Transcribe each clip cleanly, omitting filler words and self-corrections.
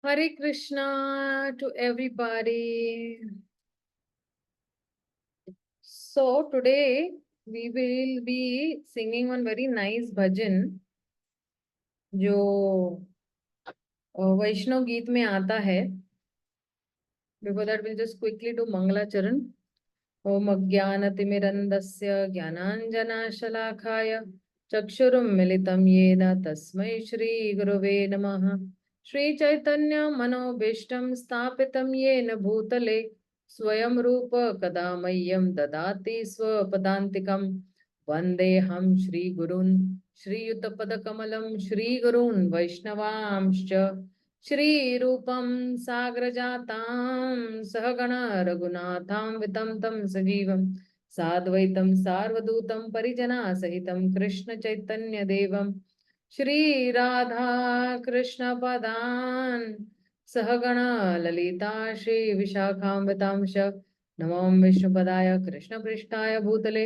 Hare Krishna to everybody. So today we will be singing one very nice bhajan जो वैष्णव गीत में आता है. Before that we'll just quickly do Mangalacharan. ओम अज्ञानतिमिरन्दस्य ज्ञानाञ्जनशलाकाय चक्षुरुन्मिलितं येन तस्मै श्रीगुरवे नमः. श्रीचैतन्यमनोभीष्टं स्थापितं येन भूतले स्वयं रूप कदा मह्यं ददाति स्वपदान्तिकं. वन्देऽहं श्रीगुरून् श्रीयुतपदकमलं श्रीगुरून् वैष्णवांश्च श्रीरूपं साग्रजातां सहगण रघुनाथान्वितं तं सजीवं साद्वैतं सार्वधूतं परिजना सहितं कृष्ण चैतन्य देवं श्रीराधा कृष्ण पदान् सहगण ललिता श्री विशाखान्वितांश. नमो विष्णुपदाय कृष्ण पृष्ठाय भूतले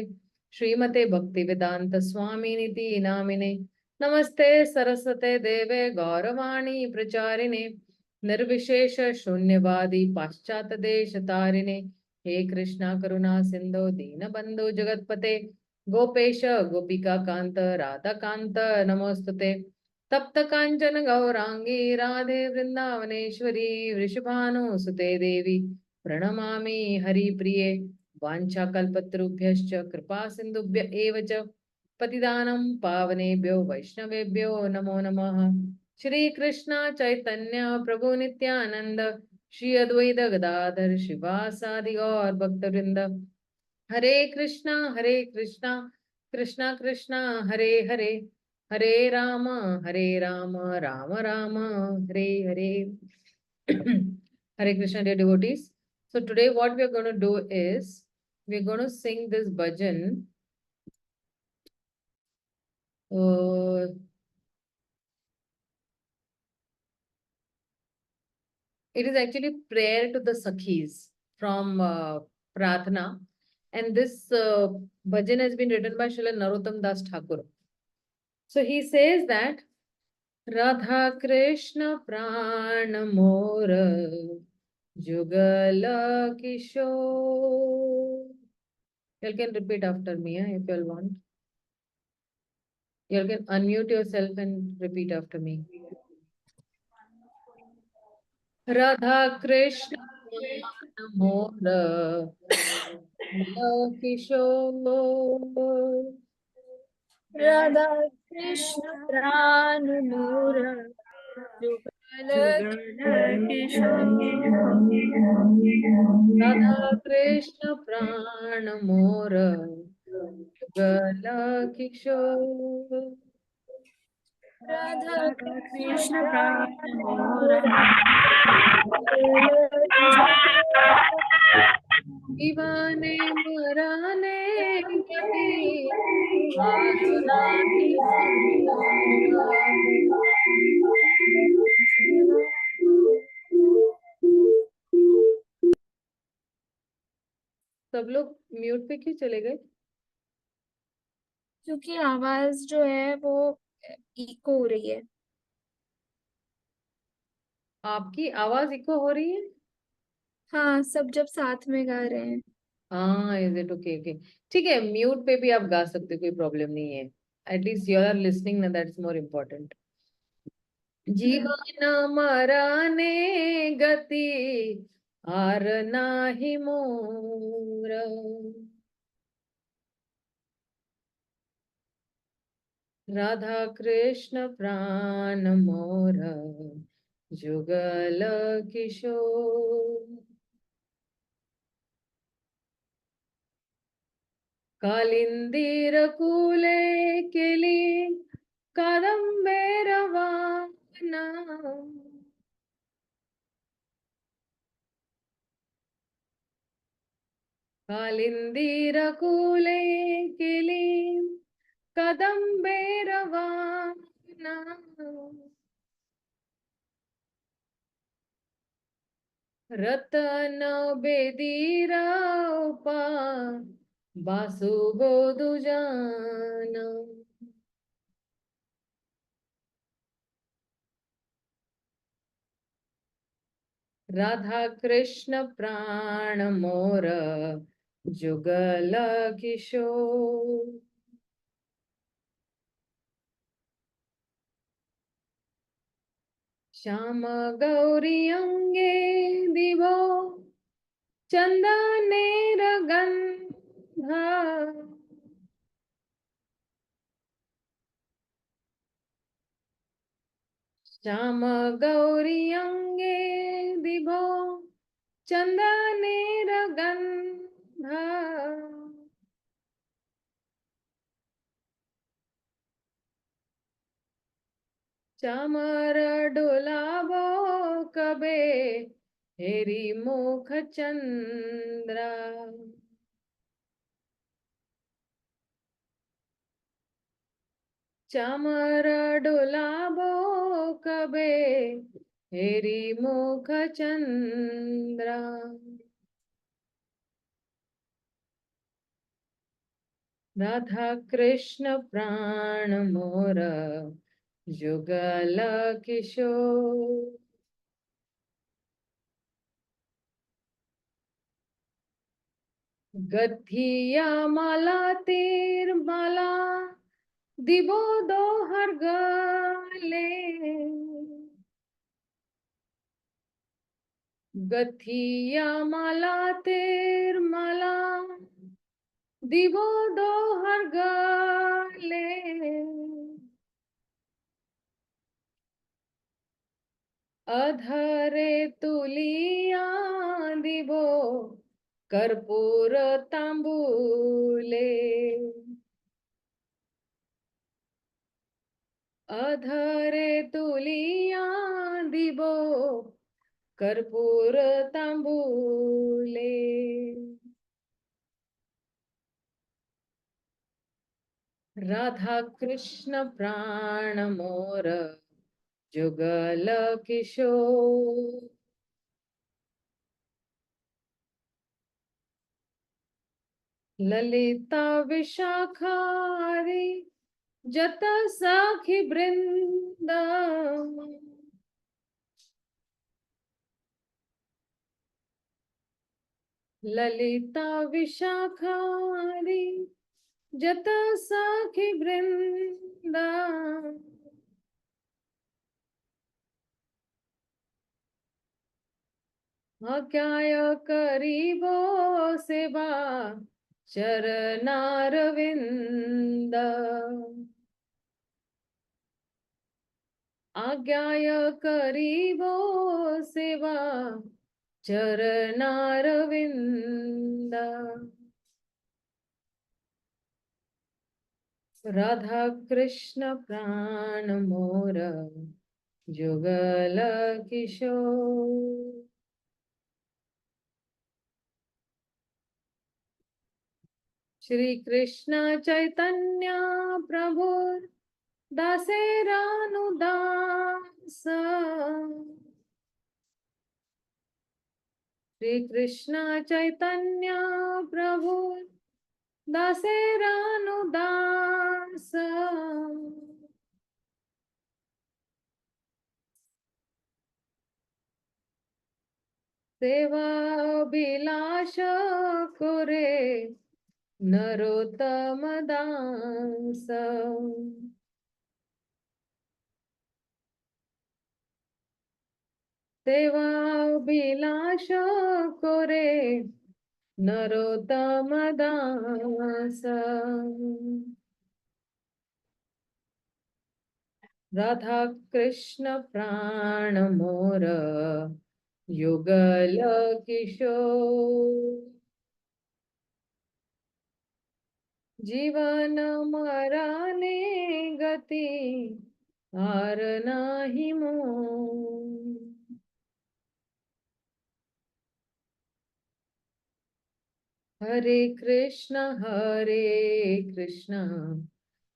श्रीमते भक्ति वेदांत स्वामिनिति नामिने. नमस्ते सरस्वते देवे गौरवाणी प्रचारिणे निर्विशेष शून्यवादी पाश्चात देश तारिणे. हे कृष्णा करुणा सिंधु दीनबंधु जगतपते गोपेश गोपिका कांत राधा कांत नमोस्तुते. तप्त कांचन गौरांगी राधे वृंदावनेश्वरी वृषभानुसुते देवी प्रणमामि हरिप्रिये. वाञ्छाकल्पतरुभ्यश्च कृपा सिन्धुभ्य एव च पतिदानं पावनेभ्यो वैष्णवेभ्यो नमो नमः. श्री कृष्ण चैतन्य प्रभु नित्यानंद श्री अद्वैत गदाधर शिवासादि गौर भक्तवृंद. हरे Krishna Krishna Krishna Hare Hare Hare Ram Ram Ram Hare Hare. Hare Krishna, dear devotees. So today what we are going to do is we are going to sing this bhajan. It is actually prayer to the Sakhis from Pratna, and this bhajan has been written by Srila Narottam Das Thakur. So he says that Radha Krishna Prana Mora Jugala Kishore. You can repeat after me if you want. You can unmute yourself and repeat after me. Radha Krishna Mora Kishore. Radha Krishna Prana Mura Radha Krishna Prana Mora Gala Kishore. Radha Krishna Prana Mura Divane Marane Gati Arunani सब लोग mute पे क्यों चले गए? क्योंकि आवाज जो है वो इको हो रही है. आपकी आवाज इको हो रही है? हाँ, सब जब साथ में गा रहे हैं. हाँ, इज इट ओके? ओके, ठीक है, म्यूट पे भी आप गा सकते हो, कोई प्रॉब्लम नहीं है. एटलीस्ट यू आर लिसनिंग ना, दैट्स मोर इम्पोर्टेंट. जीवन मरने गति आर नाही मोर. राधा कृष्ण प्राण मोर जुगल किशोर. कालिंदीर कूले केली कादंबे रवाना. कालिंदीर कूले केली कादंबे रवाना. रतन बेदीरा उपा बासु बोधु जाना. राधा कृष्ण प्राण मोर जुगल किशोर। श्याम गौरी अंगे दिवो चंदनेर गंधा। श्याम गौरी अंगे दिवो चंदनेर गंधा। चामर डोलावो कबे हेरी मुख चंद्रा। चामर डोलावो कबे हेरी मुख चंद्रा। राधा कृष्ण प्राण मोर जुगल किशोर। गठिया माला तीर माला दिबो दोहर गले। गठिया माला तीर माला दिबो दोहर गले। अधरे तुलिया दिबो कर्पूर तांबूले। अधरे तुलिया दिबो कर्पूर तांबूले। राधा कृष्ण प्राण मोर जुगल किशोर। ललिता विशाखारी जत सखी वृंद। ललिता विशाखारी जत सखी वृंद। अज्ञाय करीबो सेवा चरनारविंद। आज्ञाय करीबो सेवा चरनारविंद। राधा कृष्ण प्राण मोर जुगल किशोर। श्री कृष्ण चैतन्य प्रभु दासेरानुदास। श्री कृष्ण चैतन्य प्रभु दासेरानुदास। सेवा अभिलाष करे नरोत्तम दास। सेवा अभिलाष करे नरोत्तम दास। राधा कृष्ण प्राण मोर युगल किशोर। जीवन मराने गति हार नाही मोह। हरे कृष्ण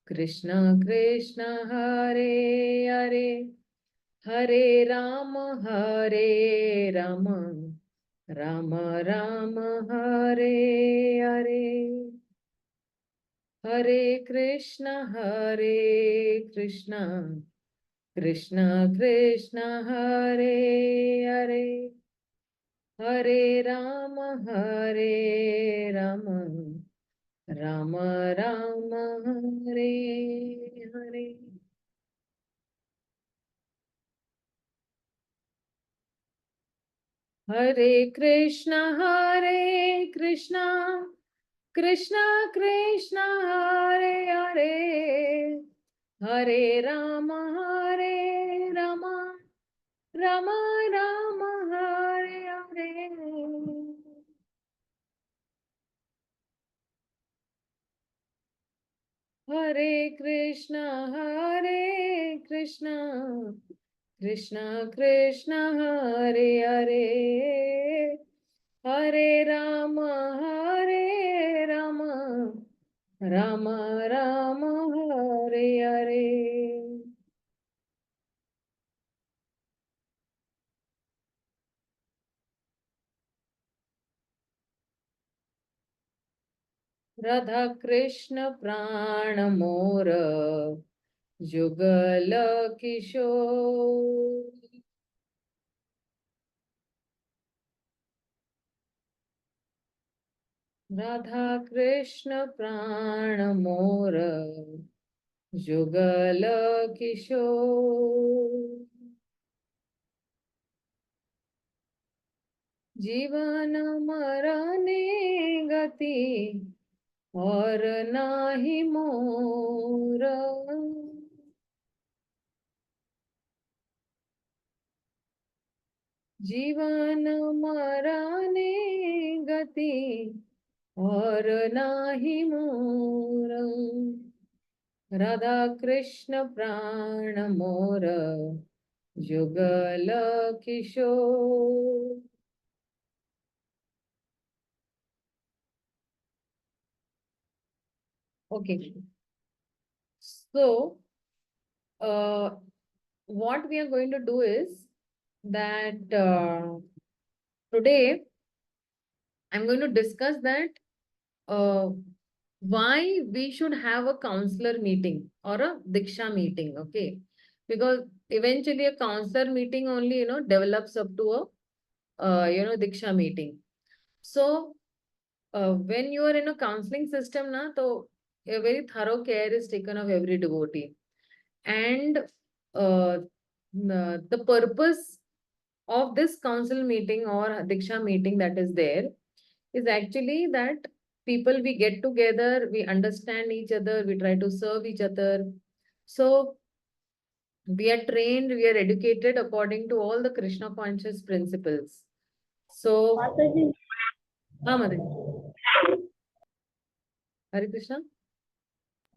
कृष्ण कृष्ण हरे हरे, हरे राम राम राम हरे हरे। हरे कृष्ण कृष्ण कृष्ण हरे हरे, हरे राम राम राम हरे हरे। हरे कृष्ण कृष्ण कृष्ण हरे हरे, हरे राम राम राम हरे हरे। हरे कृष्ण कृष्ण कृष्ण हरे हरे, हरे राम राम राम हरे हरे। राधा कृष्ण प्राण मोर जुगल किशोर। राधा कृष्ण प्राण मोर जुगल किशोर। जीवन मरने गति और नाही मोर। जीवन मरने गति और नाही मोर। राधा कृष्ण प्राण मोर Jugal Kishore. Okay, so what we are going to do is that today I'm going to discuss that uh, why we should have a counselor meeting or a Diksha meeting, okay? Because eventually a counselor meeting only, develops up to a, Diksha meeting. So when you are in a counseling system, na, so a very thorough care is taken of every devotee. And the purpose of this council meeting or Diksha meeting that is there is actually that people we get together, we understand each other, we try to serve each other. So we are trained, we are educated according to all the Krishna conscious principles. So, हाँ मदन, हरे Krishna.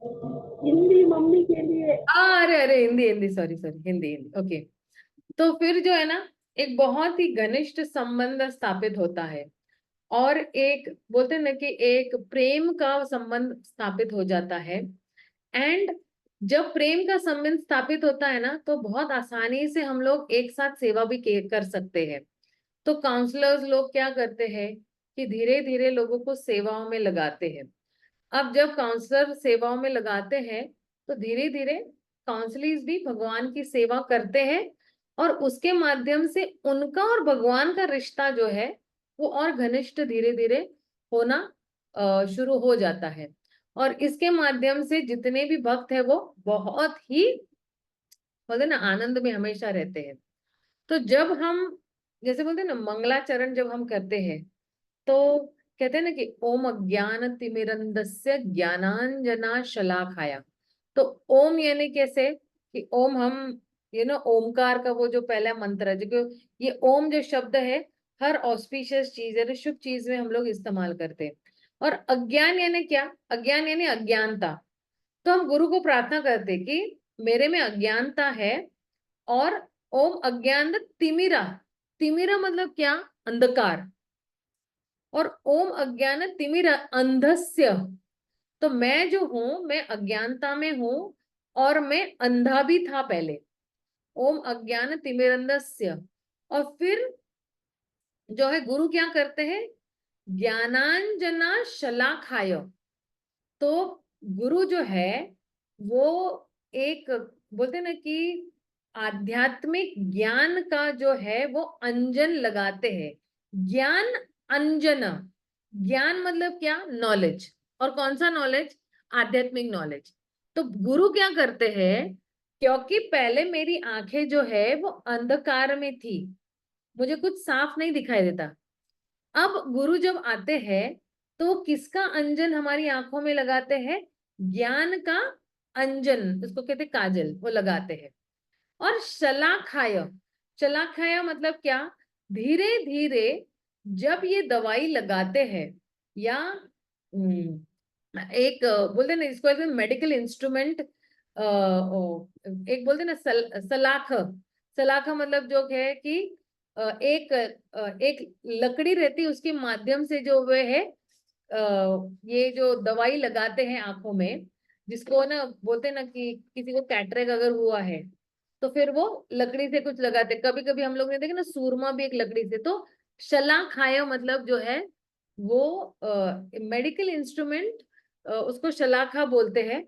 Hindi mummy के लिए। अरे अरे Hindi Hindi, sorry sorry, Hindi Hindi, okay. तो फिर जो है ना, एक बहुत ही घनिष्ठ संबंध स्थापित होता है और एक बोलते हैं ना कि एक प्रेम का संबंध स्थापित हो जाता है। एंड जब प्रेम का संबंध स्थापित होता है ना, तो बहुत आसानी से हम लोग एक साथ सेवा भी कर सकते हैं। तो काउंसलर्स लोग क्या करते हैं कि धीरे धीरे लोगों को सेवाओं में लगाते हैं। अब जब काउंसलर सेवाओं में लगाते हैं तो धीरे धीरे काउंसलर्स भी भगवान की सेवा करते हैं और उसके माध्यम से उनका और भगवान का रिश्ता जो है वो और घनिष्ठ धीरे धीरे होना शुरू हो जाता है। और इसके माध्यम से जितने भी भक्त है वो बहुत ही बोलते ना आनंद में हमेशा रहते हैं। तो जब हम जैसे बोलते हैं ना मंगलाचरण जब हम करते हैं तो कहते हैं ना कि ओम अज्ञान तिमिरंधस्य ज्ञानांजना शलाखाया। तो ओम यानी कैसे कि ओम हम ओमकार का वो जो पहला मंत्र है, जो ये ओम जो शब्द है हर ऑस्पिशियस चीज है, शुभ चीज में हम लोग इस्तेमाल करते हैं। और अज्ञान यानी क्या? अज्ञान यानी अज्ञानता। तो हम गुरु को प्रार्थना करते कि मेरे में अज्ञानता है और ओम अज्ञान तिमिरा, तिमिरा मतलब क्या? अंधकार। और ओम अज्ञान तिमिर अंधस्य, तो मैं जो हूं मैं अज्ञानता में हूं और मैं अंधा भी था पहले। ओम अज्ञान तिमिरंधस्य। और फिर जो है गुरु क्या करते हैं? ज्ञानांजना शलाखाय। तो गुरु जो है वो एक बोलते ना कि आध्यात्मिक ज्ञान का जो है वो अंजन लगाते हैं, ज्ञान अंजन, ज्ञान मतलब क्या, नॉलेज, और कौन सा नॉलेज, आध्यात्मिक नॉलेज। तो गुरु क्या करते हैं, क्योंकि पहले मेरी आंखें जो है वो अंधकार में थी, मुझे कुछ साफ नहीं दिखाई देता। अब गुरु जब आते हैं तो वो किसका अंजन हमारी आंखों में लगाते हैं, ज्ञान का अंजन, उसको कहते हैं काजल, वो लगाते हैं। और शलाखाय, शलाखाय मतलब क्या, धीरे धीरे जब ये दवाई लगाते हैं, या एक बोलते हैं ना इसको, ऐसे मेडिकल इंस्ट्रूमेंट, एक बोलते हैं ना सलाख, सलाखा मतलब जो है कि एक लकड़ी रहती है, उसके माध्यम से जो वे है ये जो दवाई लगाते हैं आंखों में, जिसको ना बोलते हैं ना कि किसी को कैटरेक्ट अगर हुआ है तो फिर वो लकड़ी से कुछ लगाते, कभी कभी हम लोग ने देखा ना सूरमा भी एक लकड़ी से। तो शलाखाय मतलब जो है वो मेडिकल इंस्ट्रूमेंट, उसको शलाखा बोलते हैं।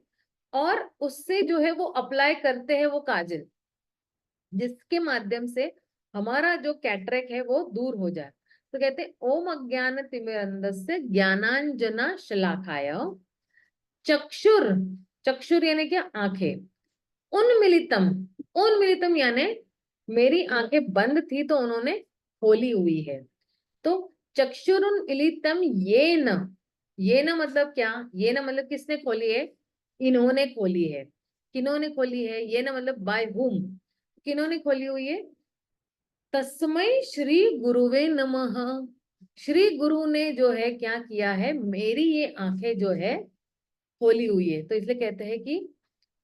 और उससे जो है वो अप्लाई करते हैं वो काजल, जिसके माध्यम से हमारा जो कैटरेक्ट है वो दूर हो जाए। तो कहते हैं ओम अज्ञान तिमिरंधस्य ज्ञानांजना शलाखाय चक्षुर, चक्षुर यानी क्या, आंखें, उन्मिलितम, उन्मिलितम यानी मेरी आंखें बंद थी तो उन्होंने खोली हुई है। तो चक्षुरुन्मिलितम येन, येन मतलब क्या, येन मतलब किसने खोली है, इन्होंने खोली है। किन्होंने खोली है, येन मतलब बाय हुम, किन्होंने खोली हुई है, तस्मै श्री गुरुवे नमः, श्री गुरु ने जो है क्या किया है, मेरी ये आंखें जो है खोली हुई है। तो इसलिए कहते हैं कि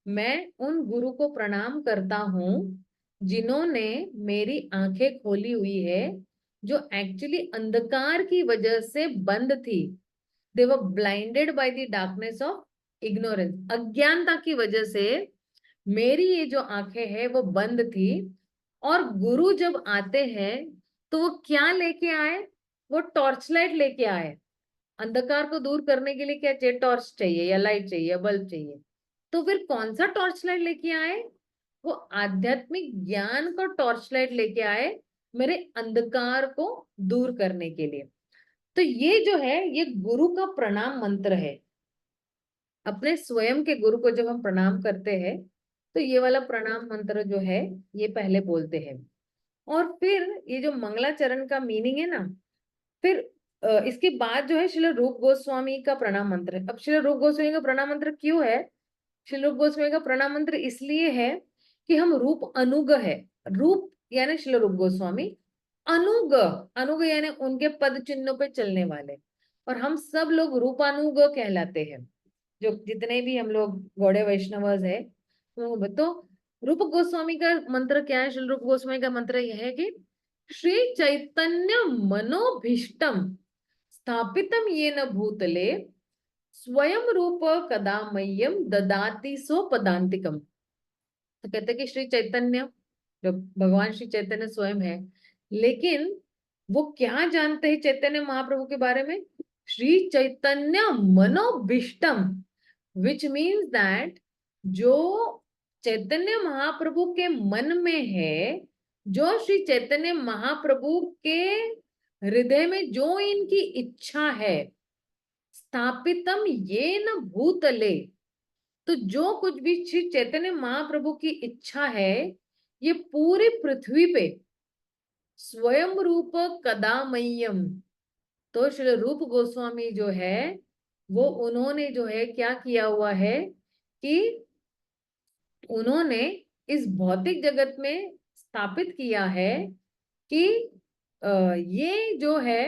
मैं उन गुरु को प्रणाम करता हूँ जिन्होंने मेरी आंखें खोली हुई है, जो एक्चुअली अंधकार की वजह से बंद थी। They were blinded by the darkness of ignorance, अज्ञानता की वजह से मेरी ये जो आंखें हैं वो बंद थी। और गुरु जब आते हैं तो वो क्या लेके आए, वो टॉर्च लाइट लेके आए। अंधकार को दूर करने के लिए क्या चाहिए, टॉर्च चाहिए या लाइट चाहिए या बल्ब चाहिए। तो फिर कौन सा टॉर्च लाइट लेके आए, वो आध्यात्मिक ज्ञान को टॉर्च लाइट लेके आए, मेरे अंधकार को दूर करने के लिए। तो ये जो है ये गुरु का प्रणाम मंत्र है। अपने स्वयं के गुरु को जब हम प्रणाम करते हैं तो ये वाला प्रणाम मंत्र जो है ये पहले बोलते हैं। और फिर ये जो मंगलाचरण का मीनिंग है ना, फिर इसके बाद जो है श्रील रूप गोस्वामी का प्रणाम मंत्र है। अब श्रील रूप गोस्वामी का प्रणाम मंत्र क्यों है, श्रील रूप गोस्वामी का प्रणाम मंत्र इसलिए है कि हम रूप अनुग है, रूप यानी श्रील रूप गोस्वामी, अनुग, अनुग यानी उनके पद चिन्हों पे चलने वाले, और हम सब लोग रूपानुग कहलाते हैं, जो जितने भी हम लोग गौड़े वैष्णवज है। तो रूप गोस्वामी का मंत्र क्या है, श्री रूप गोस्वामी का मंत्र यह है कि श्री चैतन्य मनोभीष्टम स्थापितम येन भूतले स्वयं रूप कदा मह्यम ददाति स्वपदान्तिकम। तो कहते हैं कि श्री चैतन्य, जो भगवान श्री चैतन्य स्वयं है, लेकिन वो क्या जानते हैं चैतन्य महाप्रभु के बारे में, Shri Chaitanya मनोभीष्टम, which means that जो चैतन्य महाप्रभु के मन में है, जो श्री चैतन्य महाप्रभु के हृदय में जो इनकी इच्छा है, स्थापितम ये न भूतले, तो जो कुछ भी श्री चैतन्य महाप्रभु की इच्छा है ये पूरी पृथ्वी पे स्वयं रूप कदामय्यम। तो श्री रूप गोस्वामी जो है वो उन्होंने जो है क्या किया हुआ है कि उन्होंने इस भौतिक जगत में स्थापित किया है कि ये जो है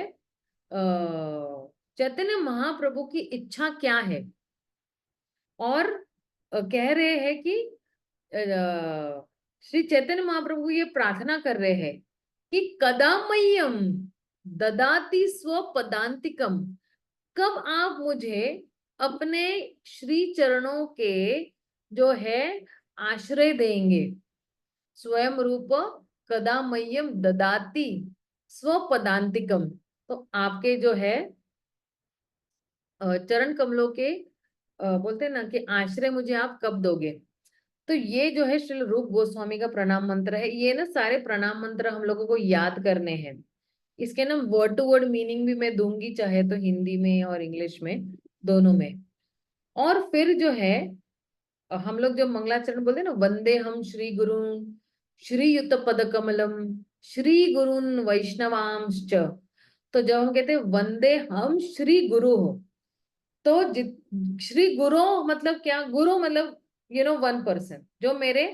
चैतन्य महाप्रभु की इच्छा क्या है। और कह रहे हैं कि श्री चैतन्य महाप्रभु ये प्रार्थना कर रहे हैं कि कदामय्यम ददाति स्वपदांतिकम, कब आप मुझे अपने श्री चरणों के जो है आश्रय देंगे। स्वयं रूप कदामय्यम ददाति स्वपदांतिकम, तो आपके जो है चरण कमलों के बोलते हैं ना कि आश्रय मुझे आप कब दोगे। तो ये जो है श्री रूप गोस्वामी का प्रणाम मंत्र है। ये ना सारे प्रणाम मंत्र हम लोगों को याद करने हैं। इसके ना वर्ड टू वर्ड मीनिंग भी मैं दूंगी, चाहे तो हिंदी में और इंग्लिश में, दोनों में। और फिर जो है हम लोग जब मंगलाचरण बोलते हैं ना, वंदे हम श्री गुरुन श्री युत पद कमलम श्री गुरुन वैष्णवांश्च, तो जब हम कहते हैं वंदे हम श्री गुरु हो, तो श्री गुरु मतलब क्या? गुरु मतलब वन पर्सन जो मेरे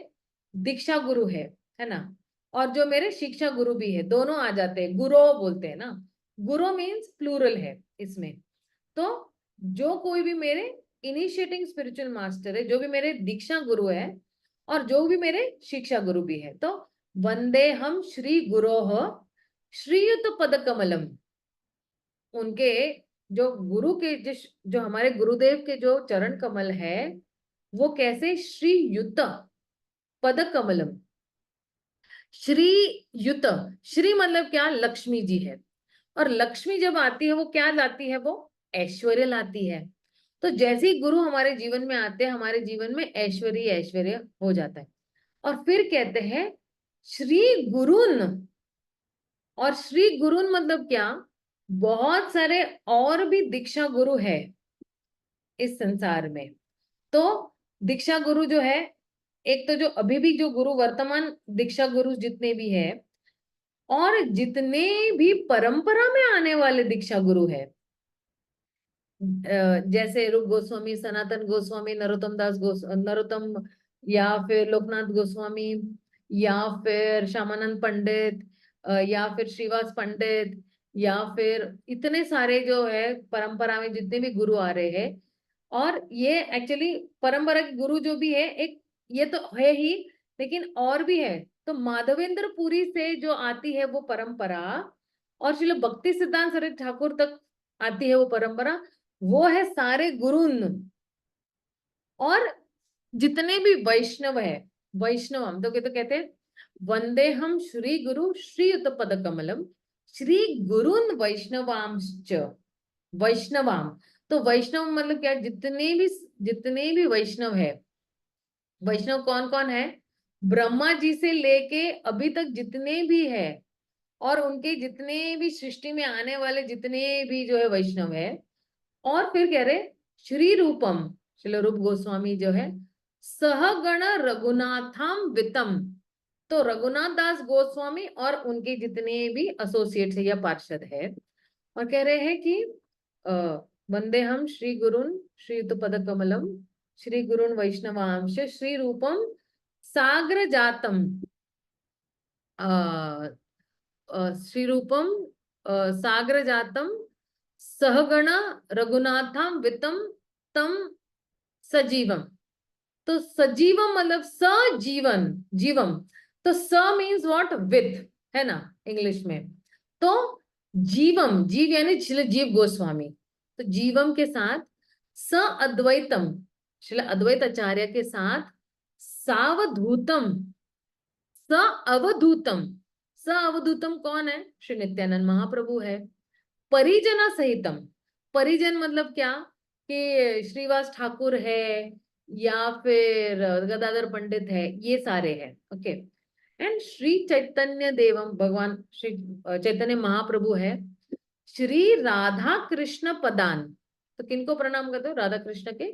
दीक्षा गुरु है ना, और जो मेरे शिक्षा गुरु भी है, दोनों आ जाते हैं, गुरु बोलते हैं ना। गुरु मीन्स प्लूरल है इसमें। तो जो कोई भी मेरे इनिशिएटिंग स्पिरिचुअल मास्टर है, जो भी मेरे दीक्षा गुरु है, और जो भी मेरे शिक्षा गुरु भी है, तो वंदे हम श्री गुरोः श्रीयुत पद कमलम, उनके जो गुरु के जो हमारे गुरुदेव के जो चरण कमल है, वो कैसे? श्री युत पद कमलम, श्री युत, श्री मतलब क्या? लक्ष्मी जी है, और लक्ष्मी जब आती है वो क्या लाती है? वो ऐश्वर्य लाती है। तो जैसे ही गुरु हमारे जीवन में आते हैं, हमारे जीवन में ऐश्वर्य ऐश्वर्य हो जाता है। और फिर कहते हैं श्री गुरुन, और श्री गुरुन मतलब क्या? बहुत सारे और भी दीक्षा गुरु है इस संसार में। तो दीक्षा गुरु जो है, एक तो जो अभी भी जो गुरु वर्तमान दीक्षा गुरु जितने भी है, और जितने भी परंपरा में आने वाले दीक्षा गुरु है, जैसे रूप गोस्वामी, सनातन गोस्वामी, नरोत्तम, या फिर लोकनाथ गोस्वामी, या फिर श्यामानंद पंडित, या फिर श्रीवास पंडित, या फिर इतने सारे जो है परंपरा में जितने भी गुरु आ रहे हैं। और ये एक्चुअली परंपरा के गुरु जो भी है, एक ये तो है ही, लेकिन और भी है। तो माधवेंद्र पुरी से जो आती है वो परंपरा, और श्रील भक्ति सिद्धांत सरस्वती ठाकुर तक आती है वो परंपरा, वो है सारे गुरुन। और जितने भी वैष्णव है, वैष्णव हम तो कहते हैं वंदे हम श्री गुरु श्रीयुत पद कमलम श्री गुरुन वैष्णवांश्च, वैष्णवाम। तो वैष्णव मतलब क्या? जितने भी वैष्णव है। वैष्णव कौन कौन है? ब्रह्मा जी से लेके अभी तक जितने भी है, और उनके जितने भी सृष्टि में आने वाले जितने भी जो है वैष्णव है। और फिर कह रहे श्री रूपम, श्रील रूप गोस्वामी जो है, सहगण रघुनाथम वितम, तो रघुनाथ दास गोस्वामी और उनके जितने भी एसोसिएट्स है या पार्षद है। और कह रहे हैं कि वंदे हम श्री गुरुन श्रीयुत पद कमलम श्री गुरुन वैष्णवांश श्री रूपम साग्र जातम, श्री रूपम साग्र जातम सहगण रघुनाथम वितम तम सजीवम। तो सजीवम मतलब सजीवन, जीवम। तो स मीन्स व्हाट? विद, है ना इंग्लिश में। तो जीवम, जीव यानी श्रील जीव गोस्वामी, तो जीवम के साथ स अद्वैतम, श्रील अद्वैत आचार्य के साथ सावधूतम, स अवधूतम। स अवधूतम कौन है? श्री नित्यानंद महाप्रभु है। परिजना सहितम, परिजन मतलब क्या? कि श्रीवास ठाकुर है, या फिर गदाधर पंडित है, ये सारे हैं। ओके। एंड श्री चैतन्य देवम, भगवान श्री चैतन्य महाप्रभु है। श्री राधा कृष्ण पदान, तो किनको प्रणाम करते हो? राधा कृष्ण के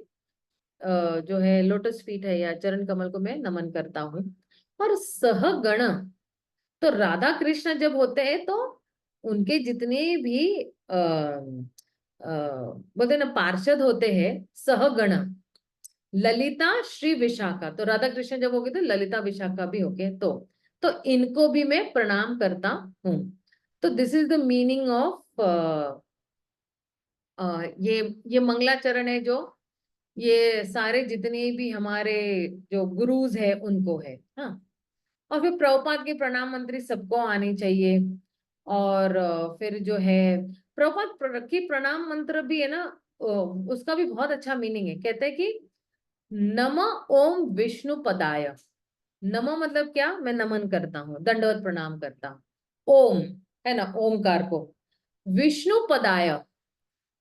जो है लोटस फीट है या चरण कमल को मैं नमन करता हूँ। और सहगण, तो राधा कृष्ण जब होते हैं तो उनके जितने भी बोलते ना पार्षद होते हैं, सहगण, ललिता श्री विशाखा, तो राधा कृष्ण जब होगे तो ललिता विशाखा भी होगे, तो इनको भी मैं प्रणाम करता हूँ। तो this is the meaning of ये मंगलाचरण है, जो ये सारे जितने भी हमारे जो गुरुज है उनको है। हाँ। और फिर प्रभुपाद की प्रणाम मंत्री सबको आनी चाहिए। और फिर जो है प्रभुपाद की प्रणाम मंत्र भी है ना, उसका भी बहुत अच्छा मीनिंग है। कहते हैं कि नम ओम विष्णु पदाय, नम मतलब क्या? मैं नमन करता हूँ, दंडवत प्रणाम करता हूँ। ओम है ना, ओमकार को। विष्णु पदाय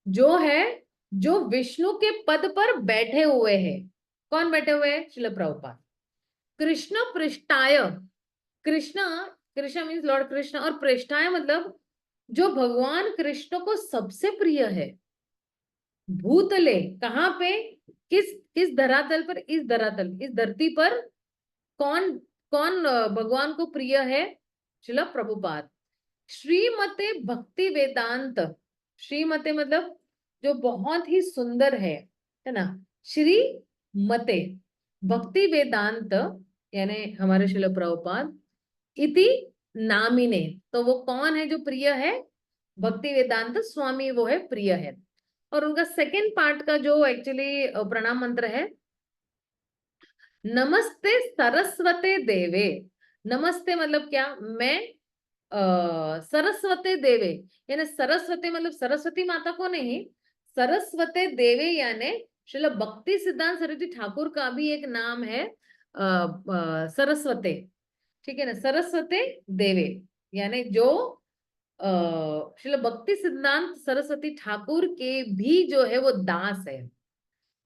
जो है, जो विष्णु के पद पर बैठे हुए हैं। कौन बैठे हुए हैं? श्रील प्रभुपाद। कृष्ण पृष्ठाय, कृष्ण, कृष्ण मीन्स लॉर्ड कृष्ण, और पृष्ठाय मतलब जो भगवान कृष्ण को सबसे प्रिय है, भूतले, कहाँ पे, किस किस धरातल पर, इस धरातल, इस धरती पर कौन कौन भगवान को प्रिय है? श्रील प्रभुपाद। श्रीमते भक्ति वेदांत, श्रीमते मतलब जो बहुत ही सुंदर है ना, श्री मते भक्ति वेदांत, यानी हमारे श्रील प्रभुपाद, इति नामिने, तो वो कौन है जो प्रिय है? भक्ति वेदांत स्वामी वो है, प्रिय है। और उनका सेकेंड पार्ट का जो एक्चुअली प्रणाम मंत्र है, नमस्ते सरस्वते देवे। नमस्ते मतलब क्या? मैं सरस्वती देवे, यानी सरस्वती मतलब सरस्वती माता को नहीं, सरस्वती देवे यानी श्रील भक्ति सिद्धांत सरस्वती ठाकुर का भी एक नाम है सरस्वती, ठीक है ना, सरस्वती देवे, यानी जो श्रील भक्ति सिद्धांत सरस्वती ठाकुर के भी जो है वो दास है।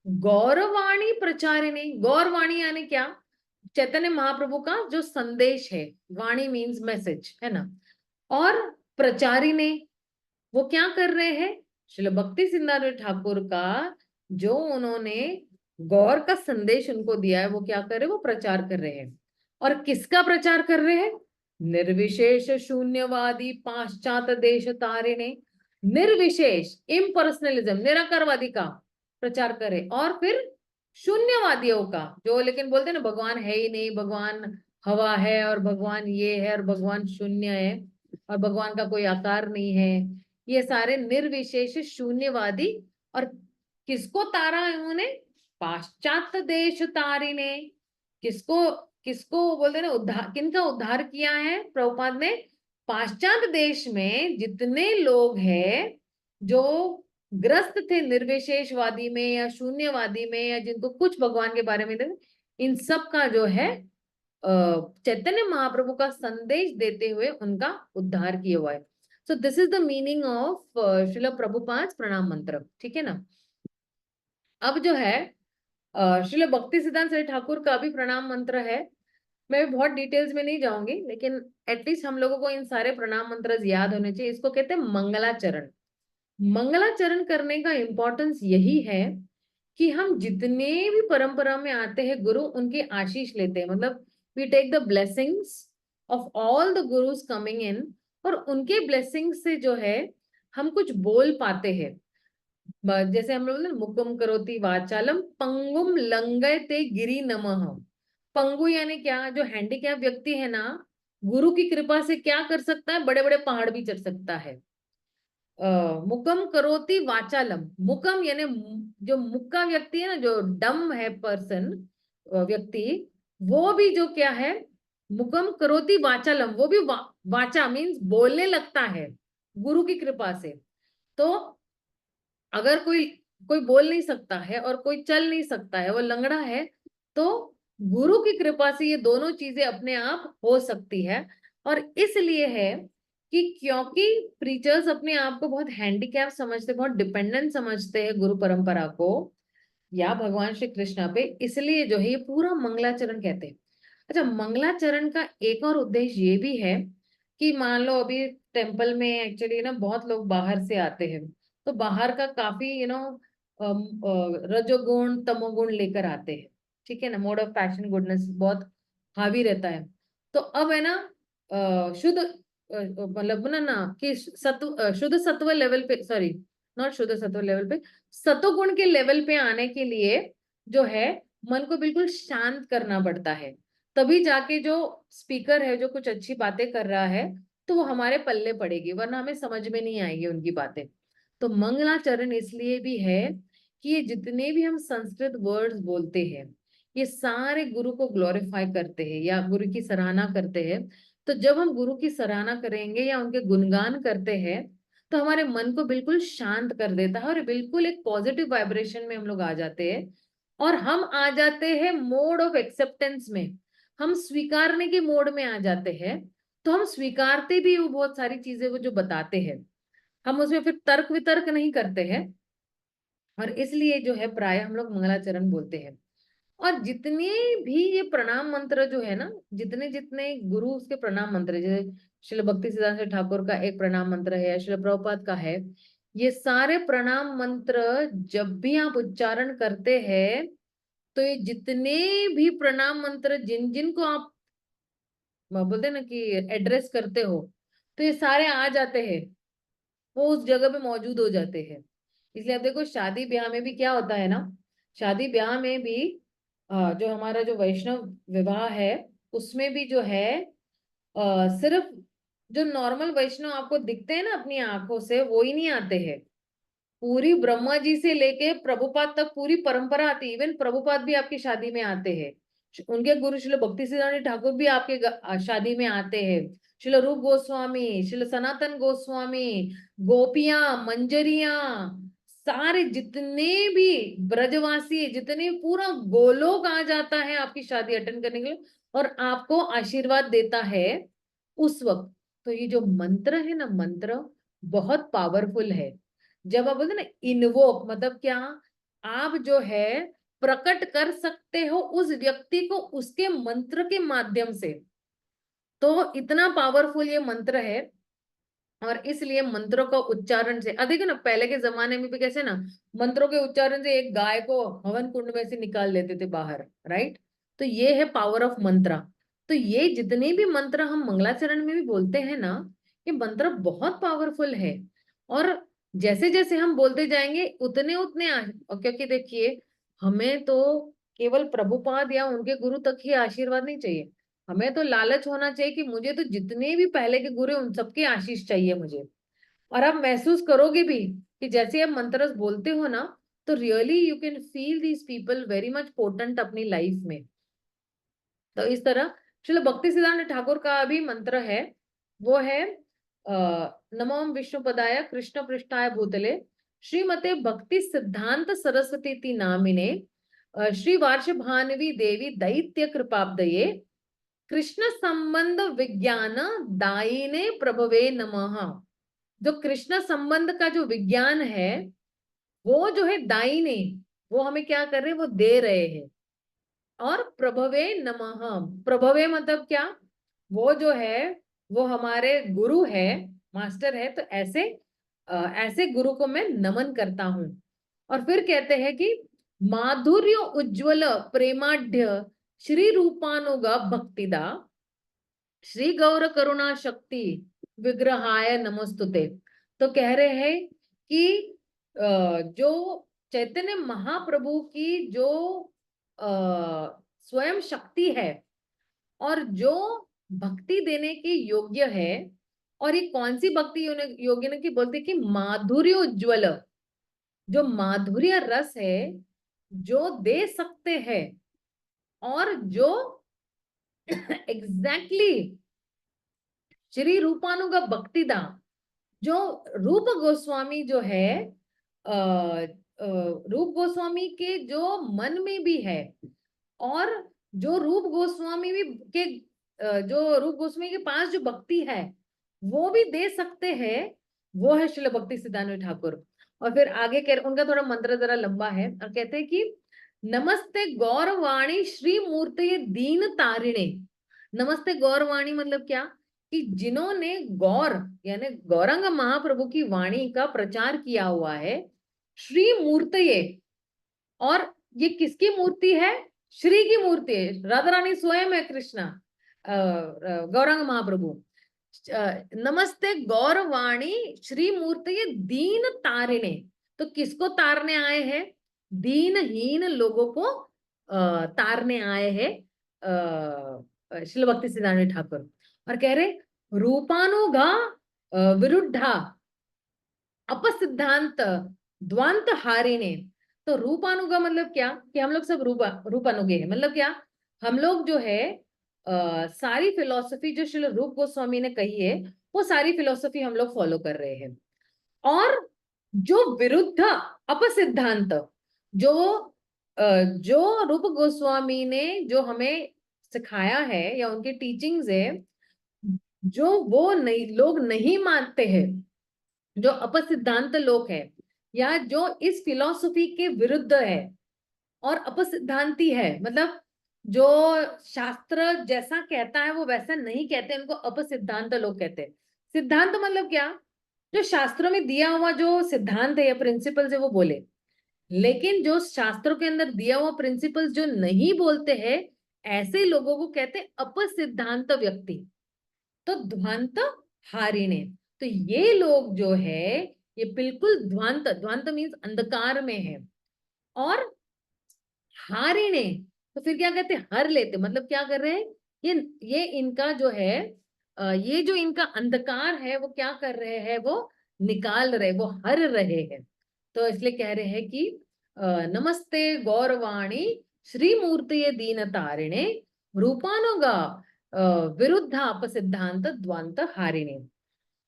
गौरवाणी प्रचारिणी, गौरवाणी यानी क्या? चैतन्य महाप्रभु का जो संदेश है, वाणी मीन्स मैसेज, है ना। और प्रचारिणी, वो क्या कर रहे हैं? श्रील भक्ति सिद्धार्थ ठाकुर का जो उन्होंने गौर का संदेश उनको दिया है, वो क्या कर रहे हैं? वो प्रचार कर रहे हैं। और किसका प्रचार कर रहे हैं? निर्विशेष शून्यवादी पाश्चात देश तारिणे, निर्विशेष इम्पर्सनलिज्म, निराकारवादी का प्रचार करे, और फिर शून्यवादियों का, जो लेकिन बोलते हैं ना भगवान है ही नहीं, भगवान हवा है और भगवान ये है और भगवान शून्य है और भगवान का कोई आकार नहीं है, ये सारे निर्विशेष शून्यवादी। और किसको तारा है उन्होंने? पाश्चात्य देश तारिणे। किसको किसको बोलते हैं ना उद्धार, किनका उद्धार किया है प्रभुपाद ने? पाश्चात्य देश में जितने लोग हैं जो ग्रस्त थे निर्विशेषवादी में या शून्यवादी में, या जिनको कुछ भगवान के बारे में इन सब का जो है चैतन्य महाप्रभु का संदेश देते हुए उनका उद्धार किया हुआ है। So this is the meaning of Srila Prabhupada प्रणाम मंत्र, ठीक है ना। अब जो है श्रील भक्ति सिद्धांत श्री ठाकुर का भी प्रणाम मंत्र है। मैं भी बहुत डिटेल्स में नहीं जाऊंगी, लेकिन एटलीस्ट हम लोगों को इन सारे प्रणाम मंत्र याद होने चाहिए। इसको कहते हैं मंगलाचरण। मंगलाचरण करने का इंपॉर्टेंस यही है कि हम जितने भी परंपरा में आते हैं गुरु, उनकी आशीष लेते हैं, मतलब we take the blessings of all the gurus coming in, और उनके ब्लेसिंग से जो है हम कुछ बोल पाते हैं। जैसे हम लोग मुकुम करोति वाचालम पंगुम लंगयते गिरि नमः। पंगु यानी क्या? जो हैंडीकैप व्यक्ति है ना, गुरु की कृपा से क्या कर सकता है? बड़े बड़े पहाड़ भी चढ़ सकता है। मुकम करोति वाचालम, मुकम यानी जो मुक्का व्यक्ति है ना, जो डम है पर्सन, व्यक्ति, वो भी जो क्या है? मुकम करोति वाचालम, वो भी वाचा मीन्स बोलने लगता है गुरु की कृपा से। तो अगर कोई कोई बोल नहीं सकता है और कोई चल नहीं सकता है, वो लंगड़ा है, तो गुरु की कृपा से ये दोनों चीजें अपने आप हो सकती है। और इसलिए है कि क्योंकि प्रीचर्स अपने आप को बहुत हैंडीकैप समझते, बहुत डिपेंडेंट समझते हैं गुरु परंपरा को या भगवान श्री कृष्णा पे, इसलिए जो है ये पूरा मंगलाचरण कहते हैं। अच्छा, मंगलाचरण का एक और उद्देश्य ये भी है कि मान लो अभी टेम्पल में एक्चुअली ना बहुत लोग बाहर से आते हैं, तो बाहर का काफी रजोगुण तमोगुण लेकर आते हैं, ठीक है ना, मोड ऑफ पैशन गुडनेस बहुत हावी रहता है। तो अब है ना शुद्ध मतलब ना कि सत्व, शुद्ध सत्व लेवल पे, सॉरी नॉट शुद्ध सत्व लेवल पे, सतोगुण के लेवल पे आने के लिए जो है मन को बिल्कुल शांत करना पड़ता है, तभी जाके जो स्पीकर है जो कुछ अच्छी बातें कर रहा है तो वो हमारे पल्ले पड़ेगी, वरना हमें समझ में नहीं आएगी उनकी बातें। तो मंगलाचरण इसलिए भी है कि ये जितने भी हम संस्कृत वर्ड्स बोलते हैं, ये सारे गुरु को ग्लोरीफाई करते हैं या गुरु की सराहना करते हैं। तो जब हम गुरु की सराहना करेंगे या उनके गुणगान करते हैं, तो हमारे मन को बिल्कुल शांत कर देता है और बिल्कुल एक पॉजिटिव वाइब्रेशन में हम लोग आ जाते हैं, और हम आ जाते हैं मोड ऑफ एक्सेप्टेंस में, हम स्वीकारने के मोड में आ जाते हैं। तो हम स्वीकारते भी वो बहुत सारी चीजें वो जो बताते हैं, हम उसमें फिर तर्क वितर्क नहीं करते हैं, और इसलिए जो है प्राय हम लोग मंगलाचरण बोलते हैं। और जितने भी ये प्रणाम मंत्र जो है ना, जितने जितने गुरु उसके प्रणाम मंत्र, जैसे श्रील भक्ति सिद्धांत ठाकुर का एक प्रणाम मंत्र है, श्रील प्रभुपाद का है, ये सारे प्रणाम मंत्र जब भी आप उच्चारण करते हैं, तो ये जितने भी प्रणाम मंत्र जिन जिन को आप बोलते हैं ना कि एड्रेस करते हो, तो ये सारे आ जाते हैं, वो उस जगह पे मौजूद हो जाते हैं। इसलिए आप देखो शादी ब्याह में भी क्या होता है ना, शादी ब्याह में भी जो हमारा जो वैष्णव विवाह है, उसमें भी जो है सिर्फ जो नॉर्मल वैष्णव आपको दिखते हैं ना अपनी आंखों से, वो ही नहीं आते हैं। पूरी ब्रह्मा जी से लेके प्रभुपाद तक पूरी परंपरा आती है। इवन प्रभुपाद भी आपकी शादी में आते हैं, उनके गुरु श्रील भक्ति सिद्धांत ठाकुर भी आपके शादी में आते हैं, श्रील रूप गोस्वामी, श्रील सनातन गोस्वामी, गोपियां, मंजरियां, सारे जितने भी ब्रजवासी, जितने पूरा गोलोक आ जाता है आपकी शादी अटेंड करने के लिए और आपको आशीर्वाद देता है उस वक्त। तो ये जो मंत्र है ना, मंत्र बहुत पावरफुल है। जब आप बोलते ना इन्वोक, मतलब क्या, आप जो है प्रकट कर सकते हो उस व्यक्ति को उसके मंत्र के माध्यम से। तो इतना पावरफुल ये मंत्र है। और इसलिए मंत्रों का उच्चारण से, देखो ना पहले के जमाने में भी कैसे ना मंत्रों के उच्चारण से एक गाय को हवन कुंड में से निकाल लेते थे बाहर, राइट। तो ये है पावर ऑफ मंत्र। तो ये जितने भी मंत्र हम मंगलाचरण में भी बोलते हैं ना, ये मंत्र बहुत पावरफुल है। और जैसे जैसे हम बोलते जाएंगे उतने उतने और क्योंकि देखिए, हमें तो केवल प्रभुपाद या उनके गुरु तक ही आशीर्वाद नहीं चाहिए, हमें तो लालच होना चाहिए कि मुझे तो जितने भी पहले के गुरु हैं उन सबके आशीष चाहिए मुझे। और आप महसूस करोगे भी कि जैसे आप मंत्र बोलते हो ना, तो really you can feel these people very much potent अपनी लाइफ में। तो इस तरह श्रील भक्ति सिद्धांत ठाकुर का भी मंत्र है, वो है नमो विष्णुपदाय कृष्ण पृष्ठाय भूतले श्रीमते भक्ति सिद्धांत सरस्वती नामिने श्री वार्ष भानवी देवी दैत्य कृपाब्दये कृष्ण संबंध विज्ञान दायिने प्रभवे नमः। जो कृष्ण संबंध का जो विज्ञान है, वो जो है दायिने, वो हमें क्या कर रहे हैं, वो दे रहे हैं। और प्रभवे नमः, प्रभवे मतलब क्या, वो जो है वो हमारे गुरु है, मास्टर है। तो ऐसे ऐसे गुरु को मैं नमन करता हूं। और फिर कहते हैं कि माधुर्य उज्ज्वल प्रेमाढ्य श्री रूपानुग भक्तिदा श्री गौर करुणा शक्ति विग्रहाय नमस्तुते। तो कह रहे हैं कि जो चैतन्य महाप्रभु की जो स्वयं शक्ति है और जो भक्ति देने की योग्य है, और ये कौन सी भक्ति योग्य ने की बोलते कि माधुर्य उज्ज्वल, जो माधुर्य रस है जो दे सकते हैं, और जो एग्जैक्टली श्री रूपानुग भक्तिदा, जो रूप गोस्वामी जो है रूप गोस्वामी के जो मन में भी है, और जो रूप गोस्वामी भी के जो रूप गोस्वामी के पास जो भक्ति है वो भी दे सकते हैं, वो है श्रील भक्ति सिद्धांत ठाकुर। और फिर आगे कह उनका थोड़ा मंत्र जरा लंबा है, और कहते हैं कि नमस्ते गौरवाणी श्री मूर्ति दीन तारिणे। नमस्ते गौरवाणी मतलब क्या, कि जिन्होंने गौर यानी गौरांग महाप्रभु की वाणी का प्रचार किया हुआ है, श्री मूर्ति, और ये किसकी मूर्ति है, श्री की मूर्ति है, राधा रानी स्वयं है कृष्णा, गौरांग महाप्रभु। नमस्ते गौरवाणी श्री मूर्ति दीन तारिणे। तो किसको तारने आए हैं, दीनहीन लोगों को तारने आए हैं श्रील भक्ति सिद्धांत ठाकुर। और कह रहे रूपानुगा विरुद्धा अपसिद्धांत द्वांत हारिणे। तो रूपानुगा मतलब क्या, कि हम लोग सब रूपानुगे हैं, मतलब क्या, हम लोग जो है सारी फिलॉसफी जो श्री रूप गोस्वामी ने कही है, वो सारी फिलॉसफी हम लोग फॉलो कर रहे हैं। और जो विरुद्ध अपसिद्धांत, जो रूप गोस्वामी ने जो हमें सिखाया है या उनके टीचिंग्स है, जो वो नहीं लोग नहीं मानते हैं, जो अपसिद्धांत लोग है, या जो इस फिलॉसफी के विरुद्ध है, और अपसिद्धांती है, मतलब जो शास्त्र जैसा कहता है वो वैसा नहीं कहते, उनको अपसिद्धांत लोग कहते हैं। सिद्धांत मतलब क्या, जो शास्त्रों में दिया हुआ जो सिद्धांत है या प्रिंसिपल्स है वो बोले, लेकिन जो शास्त्रों के अंदर दिया हुआ प्रिंसिपल्स जो नहीं बोलते हैं, ऐसे लोगों को कहते हैं अपसिद्धांत व्यक्ति। तो ध्वांत हारिणे, तो ये लोग जो है ये बिल्कुल ध्वांत, ध्वांत मीन्स अंधकार में है, और हारिणे तो फिर क्या कहते हैं, हर लेते, मतलब क्या कर रहे हैं, ये इनका जो है ये जो इनका अंधकार है वो क्या कर रहे हैं, वो निकाल रहे, वो हर रहे हैं। तो इसलिए कह रहे हैं कि नमस्ते गौरवाणी श्री मूर्ति दीन तारिणे रूपानुगा विरुद्धा अपसिद्धांत द्वांत हारिणे।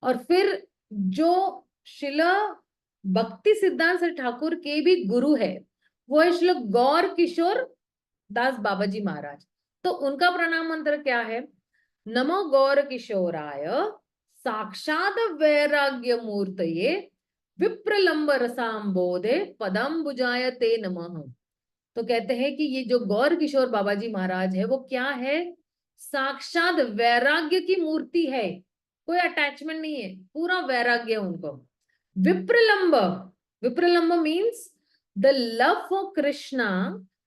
और फिर जो शिला भक्ति सिद्धांत सर ठाकुर के भी गुरु है, वो है श्री गौर किशोर दास बाबा जी महाराज। तो उनका प्रणाम मंत्र क्या है, नमो गौर किशोराय साक्षात वैराग्य मूर्तये विप्रलंब रसाम्बोधे पदम्बुजाय ते नमः। तो कहते हैं कि ये जो गौर किशोर बाबा जी महाराज है वो क्या है, साक्षात वैराग्य की मूर्ति है, कोई अटैचमेंट नहीं है, पूरा वैराग्य उनको। विप्रलंब, विप्रलंब means the love for Krishna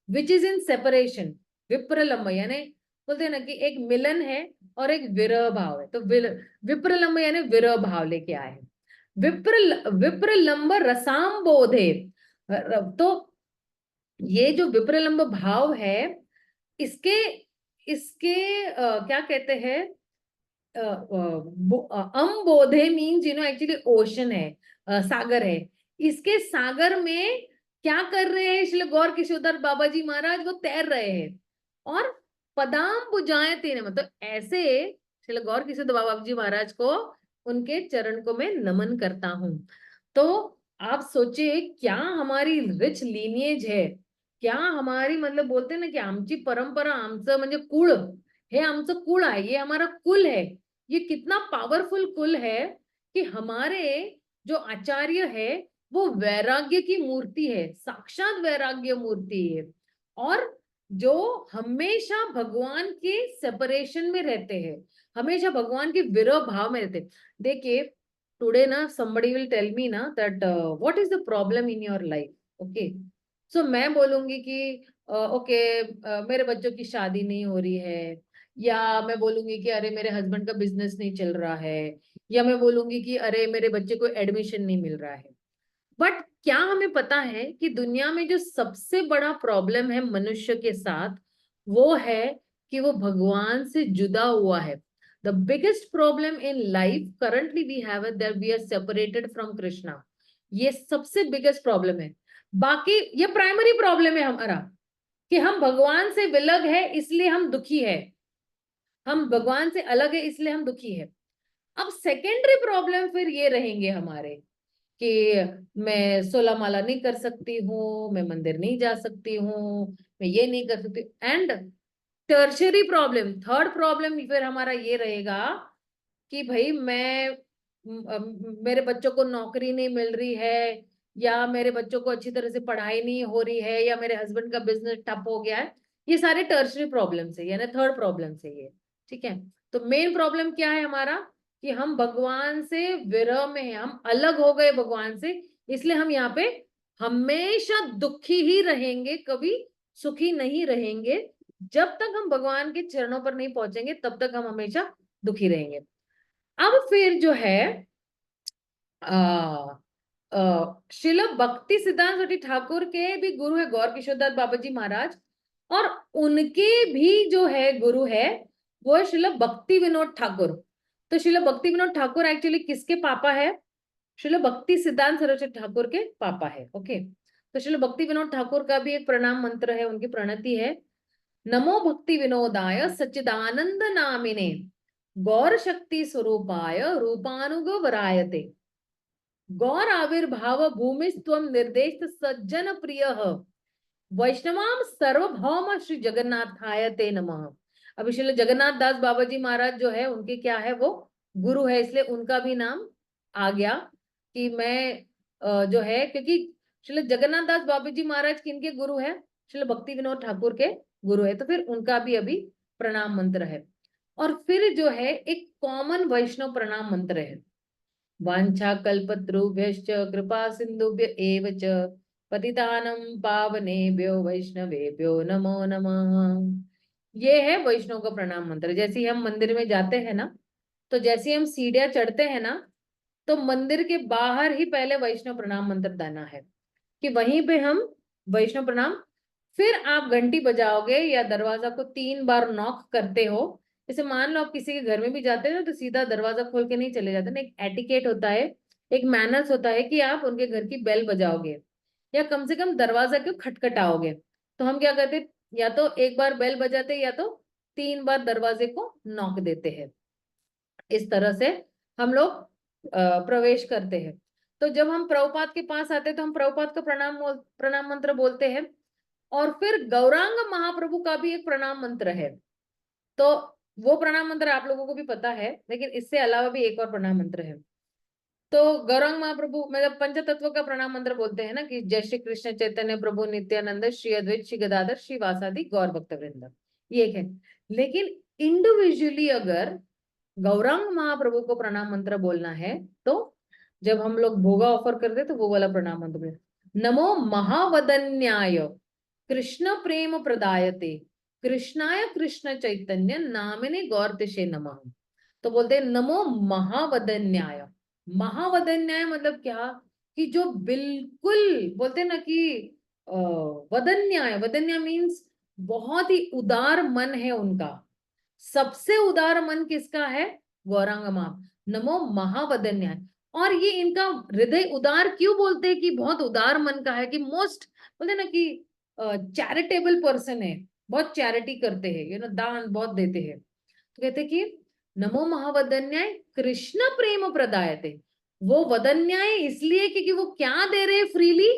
which is in separation. विप्रलंब यानी बोलते हैं ना कि एक मिलन है और एक विरह भाव है, तो विप्रलंब यानी विरह भाव लेके आए हैं। विप्रलंब रसाम्बोधे, तो ये जो विप्रलंब भाव है, इसके इसके क्या कहते हैं, अम्बोधे मीन्स एक्चुअली ओशन है, सागर है। इसके सागर में क्या कर रहे हैं श्री गौर किशोर बाबा जी महाराज, वो तैर रहे हैं। और पदाम बुझाए तेने, मतलब ऐसे श्री गौर किशोर बाबा जी महाराज को, उनके चरण को मैं नमन करता हूं। तो आप सोचिए क्या हमारी रिच लीनिएज है, क्या हमारी, मतलब बोलते हैं ना कि आमची परंपरा, आमचं म्हणजे कुळ, हे आमचं कुळ आहे, ये हमारा कुल है। ये कितना पावरफुल कुल है कि हमारे जो आचार्य है वो वैराग्य की मूर्ति है, साक्षात वैराग्य मूर्ति है, और जो हमेशा भगवान के सेपरेशन में रहते हैं, हमेशा भगवान के विरह भाव में रहते हैं। देखिए टुडे ना somebody will tell me ना that what is the problem in your life, okay, so मैं बोलूंगी कि ओके मेरे बच्चों की शादी नहीं हो रही है, या मैं बोलूंगी कि अरे मेरे हस्बैंड का बिजनेस नहीं चल रहा है, या मैं बोलूंगी कि अरे मेरे बच्चे को एडमिशन नहीं मिल रहा है। बट क्या हमें पता है कि दुनिया में जो सबसे बड़ा प्रॉब्लम है मनुष्य के साथ, वो है कि वो भगवान से जुदा हुआ है। The biggest problem in life currently we have it that we are separated from Krishna. ये सबसे बिगेस्ट प्रॉब्लम है। बाकी ये प्राइमरी प्रॉब्लम है हमारा कि हम भगवान से विलग है इसलिए हम दुखी है, हम भगवान से अलग है इसलिए हम दुखी है। अब सेकेंडरी प्रॉब्लम फिर ये रहेंगे हमारे कि मैं 16 माला नहीं कर सकती हूँ, मैं मंदिर नहीं जा सकती हूँ, मैं ये नहीं कर सकती। And tertiary problem, third problem फिर हमारा ये रहेगा कि भाई मेरे बच्चों को नौकरी नहीं मिल रही है, या मेरे बच्चों को अच्छी तरह से पढ़ाई नहीं हो रही है, या मेरे हस्बैंड का बिजनेस ठप हो गया है। ये सारे टर्शरी प्रॉब्लम है, यानी थर्ड प्रॉब्लम है ये। ठीक है, तो मेन प्रॉब्लम क्या है हमारा कि हम भगवान से विरह में हैं, हम अलग हो गए भगवान से, इसलिए हम यहाँ पे हमेशा दुखी ही रहेंगे, कभी सुखी नहीं रहेंगे। जब तक हम भगवान के चरणों पर नहीं पहुंचेंगे तब तक हम हमेशा दुखी रहेंगे। अब फिर जो है श्रील भक्ति सिद्धांत सरस्वती ठाकुर के भी गुरु है गौर किशोर दास बाबा जी महाराज, और उनके भी जो है गुरु है वो है श्रील भक्ति विनोद ठाकुर। तो श्रील भक्ति विनोद ठाकुर एक्चुअली किसके पापा है, श्रील भक्ति सिद्धांत सरस्वती ठाकुर के पापा है। ओके, तो श्रील भक्ति विनोद ठाकुर का भी एक प्रणाम मंत्र है, उनकी प्रणति है, नमो भक्ति विनोदाय सच्चिदानंद नामिने गौर शक्ति स्वरूपाय रूपानुग वरायते गौर आविर्भाव भूमिस्त्वम निर्देश सज्जन प्रिय वैष्णवाम सार्वभौम श्री जगन्नाथाय ते नमः। अभी श्री जगन्नाथ दास बाबा जी महाराज जो है उनके क्या है, वो गुरु है, इसलिए उनका भी नाम आ गया कि मैं जो है, क्योंकि श्री जगन्नाथ दास बाबा जी महाराज किनके गुरु है, श्रील भक्ति विनोद ठाकुर के गुरु है, तो फिर उनका भी अभी प्रणाम मंत्र है। और फिर जो है एक कॉमन वैष्णव प्रणाम मंत्र है, वांछा कल्पतरुभ्यश्च कृपा सिंधुभ्य एव च पतितानं पावनेभ्यो वैष्णवेभ्यो नमो नमः। ये है वैष्णव का प्रणाम मंत्र। जैसे ही हम मंदिर में जाते हैं ना, तो जैसे ही हम सीढ़ियां चढ़ते हैं ना, तो मंदिर के बाहर ही पहले वैष्णव प्रणाम मंत्र देना है, कि वहीं पे हम वैष्णव प्रणाम, फिर आप घंटी बजाओगे या दरवाजा को 3 बार नॉक करते हो। जैसे मान लो आप किसी के घर में भी जाते हो तो सीधा दरवाजा खोल के नहीं चले जाते ना, एक एटिकेट होता है, एक मैनर्स होता है कि आप उनके घर की बेल बजाओगे या कम से कम दरवाजा क्यों खटखटाओगे। तो हम क्या करते, या तो एक बार बेल बजाते या तो 3 बार दरवाजे को नॉक देते हैं। इस तरह से हम लोग प्रवेश करते हैं। तो जब हम प्रभुपाद के पास आते हैं तो हम प्रभुपाद का प्रणाम मंत्र बोलते हैं। और फिर गौरांग महाप्रभु का भी एक प्रणाम मंत्र है, तो वो प्रणाम मंत्र आप लोगों को भी पता है, लेकिन इससे अलावा भी एक और प्रणाम मंत्र है। तो गौरांग महाप्रभु मतलब पंचतत्व का प्रणाम मंत्र बोलते हैं ना, कि जय श्री कृष्ण चैतन्य प्रभु नित्यानंद श्री अद्वैत श्री गदाधर श्री वासादि गौर भक्त वृंद, ये एक है। लेकिन इंडिविजुअली अगर गौरांग महाप्रभु को प्रणाम मंत्र बोलना है, तो जब हम लोग भोगा ऑफर करते तो वो वाला प्रणाम मंत्र, नमो महावदन्याय कृष्ण प्रेम प्रदायते कृष्णाय कृष्ण चैतन्य नामिने गौरतिशे नमः। तो बोलते हैं नमो महावदन्याय। महावदन्याय मतलब क्या, कि जो बिल्कुल बोलते हैं ना कि वदन्याय, वदन्याय मीन्स बहुत ही उदार मन है उनका। सबसे उदार मन किसका है, गौरांग मां। नमो महावदन्याय। और ये इनका हृदय उदार क्यों बोलते हैं कि बहुत उदार मन का है, कि मोस्ट बोलते हैं ना कि चैरिटेबल पर्सन है, बहुत चैरिटी करते हैं, दान बहुत देते हैं। तो कहते कि नमो महावदन्याय कृष्ण प्रेम प्रदायते। वो वदन्याय इसलिए क्योंकि वो क्या दे रहे फ्रीली,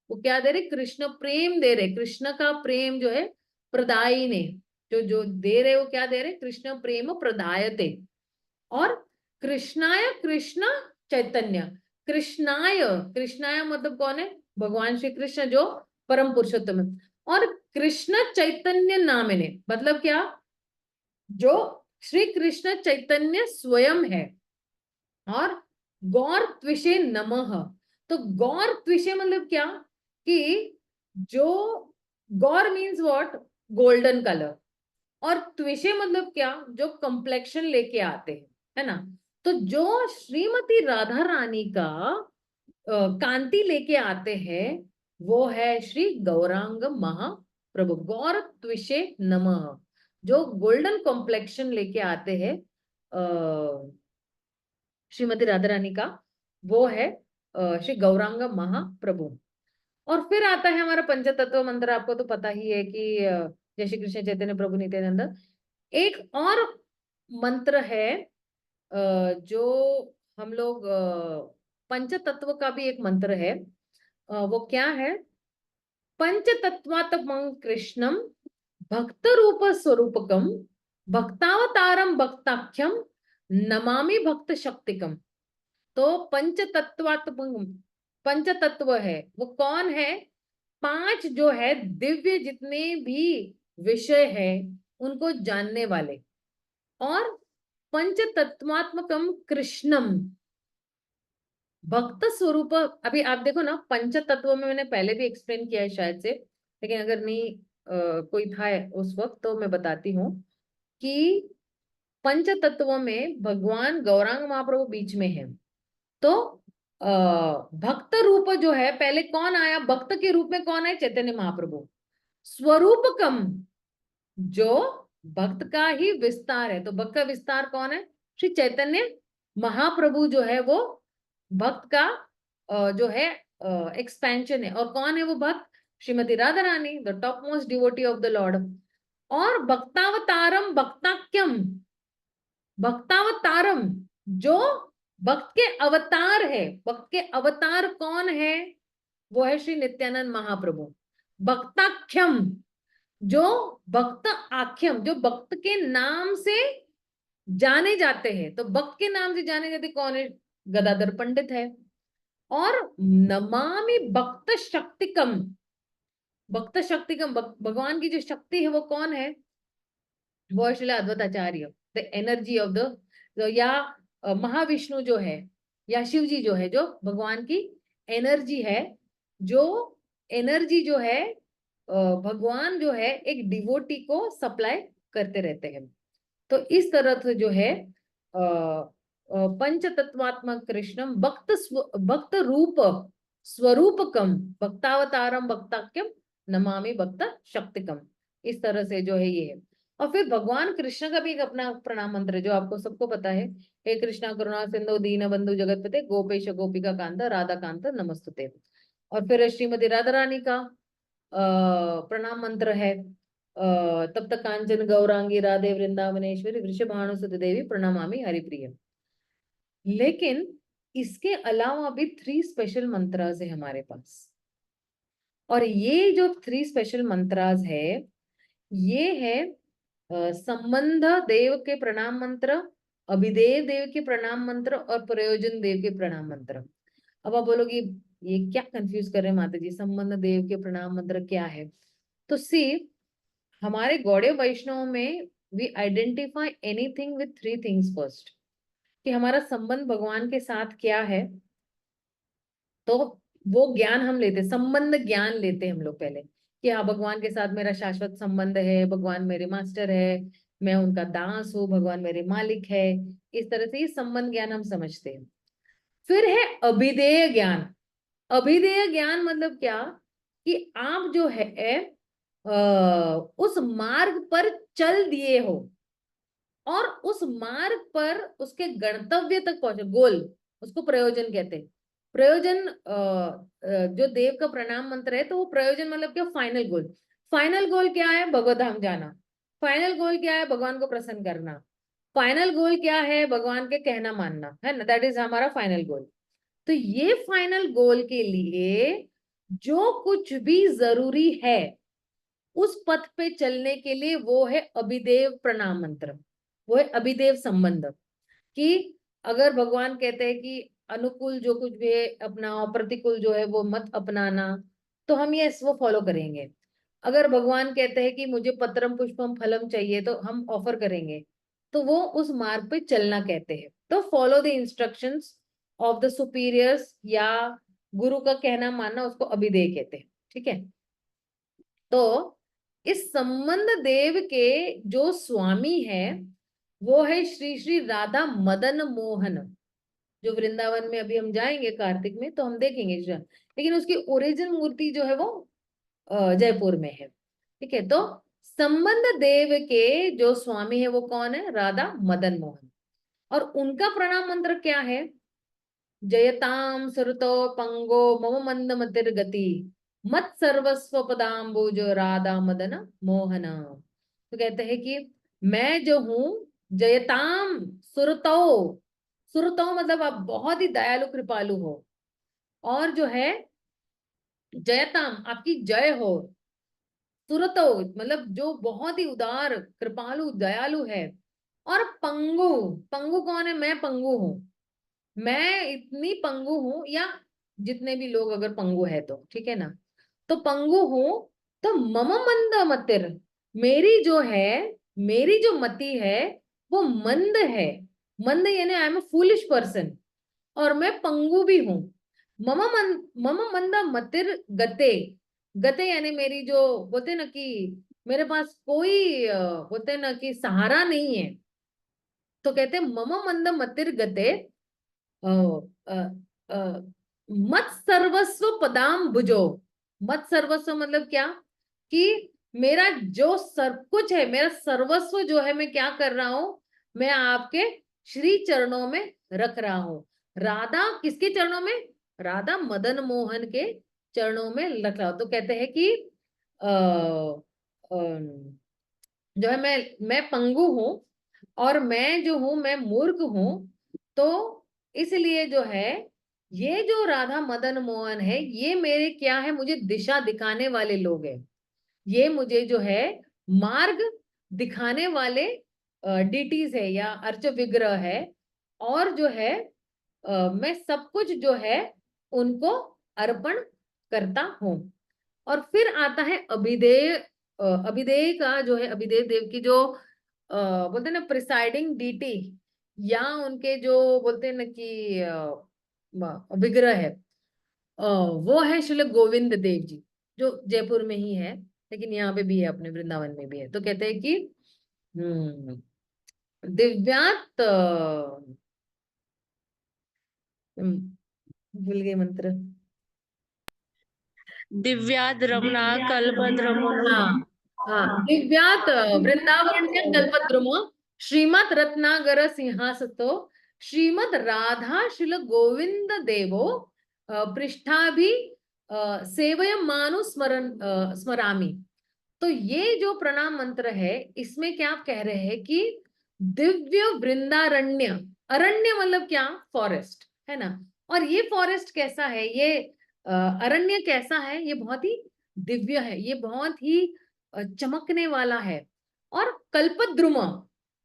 वो क्या दे रहे, कृष्ण प्रेम दे रहे, कृष्ण का प्रेम जो है प्रदायी ने, जो जो दे रहे वो क्या दे रहे, कृष्ण प्रेम प्रदायते। और कृष्णाय कृष्ण चैतन्य, कृष्णाय, कृष्णाय मतलब कौन है, भगवान श्री कृष्ण जो परम पुरुषोत्तम है। और कृष्ण चैतन्य नामिने मतलब क्या, जो श्री कृष्ण चैतन्य स्वयं है। और गौर त्विषे नमः, तो गौर त्विषे मतलब क्या, कि जो गौर मीन्स व्हाट, गोल्डन कलर, और त्विषे मतलब क्या, जो कम्प्लेक्शन लेके आते हैं, है ना। तो जो श्रीमती राधा रानी का कांति लेके आते हैं, वो है श्री गौरांग महाप्रभु। गौर त्विषे नमः, जो गोल्डन कॉम्प्लेक्शन लेके आते हैं श्रीमती राधा रानी का, वो है श्री गौरांग महाप्रभु। और फिर आता है हमारा पंचतत्व मंत्र। आपको तो पता ही है कि जय श्री कृष्ण चैतन्य प्रभु नित्यानंद। एक और मंत्र है जो हम लोग पंचतत्व का भी एक मंत्र है, वो क्या है, पंचतत्वात्मकं कृष्णम भक्त रूप स्वरूपकम भक्तावतारम भक्ताख्यम नमामि भक्त शक्तिकम। तो पंचतत्वात्मक, पंचतत्व है वो कौन है, 5 जो है दिव्य जितने भी विषय है उनको जानने वाले। और पंचतत्वात्मकम कृष्णम भक्त स्वरूप। अभी आप देखो ना, पंच तत्व में मैंने पहले भी एक्सप्लेन किया है शायद से, लेकिन अगर नहीं कोई था उस वक्त तो मैं बताती हूँ कि पंच तत्वों में भगवान गौरांग महाप्रभु बीच में है। तो भक्त रूप जो है, पहले कौन आया भक्त के रूप में, कौन है, चैतन्य महाप्रभु। स्वरूपकम, जो भक्त का ही विस्तार है, तो भक्त का विस्तार कौन है, श्री चैतन्य महाप्रभु जो है वो भक्त का जो है एक्सपेंशन है। और कौन है वो भक्त, Shrimati Radha Rani, the top most devotee of the lord. और भक्तावतारम भक्ताख्यम, भक्तावतारम जो भक्त के अवतार है, भक्त के अवतार कौन है, वो है श्री नित्यानंद महाप्रभु। भक्ताख्यम जो भक्त आख्यम, जो भक्त के नाम से जाने जाते हैं, तो भक्त के नाम से जाने जाते कौन है, गदाधर पंडित है। और नमामि भक्त शक्तिकम, भक्त शक्तिकम, भगवान की जो शक्ति है वो कौन है? वो है Srila Advaitacharya, the energy of the, या महाविष्णु जो है, या शिव जी जो है, जो भगवान की एनर्जी है, जो एनर्जी जो है भगवान जो है एक डिवोटी को सप्लाई करते रहते हैं। तो इस तरह से जो है पंच तत्वात्मक कृष्णम भक्त रूप स्वरूपकम भक्तावतारम भक्ताख्यम नमामि भक्त शक्तिकम, इस तरह से जो है ये है। और फिर भगवान कृष्ण का भी एक अपना प्रणाम मंत्र है जो आपको सबको पता है, हे कृष्णा करुणा सिंधु दीन बंधु जगतपते गोपेश गोपिका कांत राधा कांत नमस्तुते। और फिर श्रीमती राधा रानी का प्रणाम मंत्र है, तब तक कांचन गौरांगी राधे वृंदावनेश्वरी वृषभानुसुत देवी प्रणमामि हरिप्रिय। लेकिन इसके अलावा भी 3 स्पेशल मंत्रास है हमारे पास, और ये जो 3 स्पेशल मंत्रास है ये है संबंध देव के प्रणाम मंत्र, अभिदेव देव के प्रणाम मंत्र और प्रयोजन देव के प्रणाम मंत्र। अब आप बोलोगे ये क्या कंफ्यूज कर रहे हैं माता जी, संबंध देव के प्रणाम मंत्र क्या है? तो सी, हमारे गौड़ीय वैष्णव में we identify anything with 3 things first, कि हमारा संबंध भगवान के साथ क्या है। तो वो ज्ञान हम लेते, संबंध ज्ञान लेते हम लोग पहले, कि हाँ भगवान के साथ मेरा शाश्वत संबंध है, भगवान मेरे मास्टर है, मैं उनका दास हूँ, भगवान मेरे मालिक है। इस तरह से ये संबंध ज्ञान हम समझते हैं। फिर है अभिधेय ज्ञान। अभिधेय ज्ञान मतलब क्या, कि आप जो है उस मार्ग पर चल दिए हो और उस मार्ग पर उसके गंतव्य तक पहुंचे, गोल, उसको प्रयोजन कहते हैं। प्रयोजन जो देव का प्रणाम मंत्र है, तो वो प्रयोजन मतलब क्या, फाइनल गोल। फाइनल गोल क्या है? भगवत धाम जाना। फाइनल गोल क्या है? भगवान को प्रसन्न करना। फाइनल गोल क्या है? भगवान के कहना मानना, है ना, दैट इज हमारा फाइनल गोल। तो ये फाइनल गोल के लिए जो कुछ भी जरूरी है उस पथ पे चलने के लिए, वो है अभिदेव प्रणाम मंत्र, वो है अभिदेव संबंध। कि अगर भगवान कहते हैं कि अनुकूल जो कुछ भी है अपनाओ, प्रतिकूल जो है वो मत अपनाना, तो हम ये वो फॉलो करेंगे। अगर भगवान कहते हैं कि मुझे पत्रम पुष्पम फलम चाहिए, तो हम ऑफर करेंगे। तो वो उस मार्ग पे चलना कहते हैं। तो follow the instructions of the superiors, या गुरु का कहना मानना, उसको अभिदेय कहते हैं। ठीक है। तो इस संबंध देव के जो स्वामी है वो है श्री श्री राधा मदन मोहन, जो वृंदावन में अभी हम जाएंगे कार्तिक में तो हम देखेंगे। लेकिन उसकी ओरिजिनल मूर्ति जो है वो जयपुर में है। ठीक है। तो संबंध देव के जो स्वामी है वो कौन है? राधा मदन मोहन। और उनका प्रणाम मंत्र क्या है? जयताम सुरतो पंगो मम मंद मतिर गति मत सर्वस्व पदाम्बुज राधा मदन मोहन। तो कहते हैं कि मैं जो हूं जयताम सुरतो, सुरतो मतलब आप बहुत ही दयालु कृपालु हो, और जो है जयताम आपकी जय हो, सुरतो मतलब जो बहुत ही उदार कृपालु दयालु है, और पंगु, पंगु कौन है? मैं पंगु हूं, मैं इतनी पंगु हूं, या जितने भी लोग अगर पंगु है तो ठीक है ना, तो पंगु हूं। तो मम मंद मतिर, मेरी जो है, मेरी जो मति है वो मंद है। मंद यानी I am a foolish person, और मैं पंगु भी हूं। मम मंद मतिर गते, गते यानी मेरी जो, बोलते ना कि मेरे पास कोई बोलते ना कि सहारा नहीं है। तो कहते मम मंद मतिर गते अ, अ, अ, मत सर्वस्व पदाम भुजो। मत सर्वस्व मतलब क्या, कि मेरा जो सब कुछ है, मेरा सर्वस्व जो है, मैं क्या कर रहा हूं, मैं आपके श्री चरणों में रख रहा हूं। राधा किसके चरणों में? राधा मदन मोहन के चरणों में रख रहा हूं। तो कहते हैं कि जो है मैं पंगु हूं, और मैं जो हूं मैं मूर्ख हूं। तो इसलिए जो है ये जो राधा मदन मोहन है ये मेरे क्या है, मुझे दिशा दिखाने वाले लोग हैं। ये मुझे जो है मार्ग दिखाने वाले डिटीज है या अर्च विग्रह है। और जो है मैं सब कुछ जो है उनको अर्पण करता हूं। और फिर आता है अभिदेय। अभिदेय का जो है, अभिदेय देव की जो बोलते हैं ना प्रिसाइडिंग डीटी, या उनके जो बोलते हैं ना कि विग्रह है, वो है श्री गोविंद देव जी, जो जयपुर में ही है, लेकिन यहाँ पे भी है, अपने वृंदावन में भी है। तो कहते हैं कि दिव्यात भूल गए मंत्र। दिव्याद रमणा कल्पद्रुमो हाँ हाँ, दिव्यात वृंदावरण्य कल्पद्रुमो श्रीमद रत्नागर सिंहासतो श्रीमद राधा शिल गोविंद देवो पृष्ठाभि सेवयमानु स्मरामि। तो ये जो प्रणाम मंत्र है, इसमें क्या आप कह रहे हैं कि दिव्य वृंदारण्य, अरण्य मतलब क्या, फॉरेस्ट है ना। और ये फॉरेस्ट कैसा है, ये अरण्य कैसा है, ये बहुत ही दिव्य है, ये बहुत ही चमकने वाला है। और कल्पद्रुम,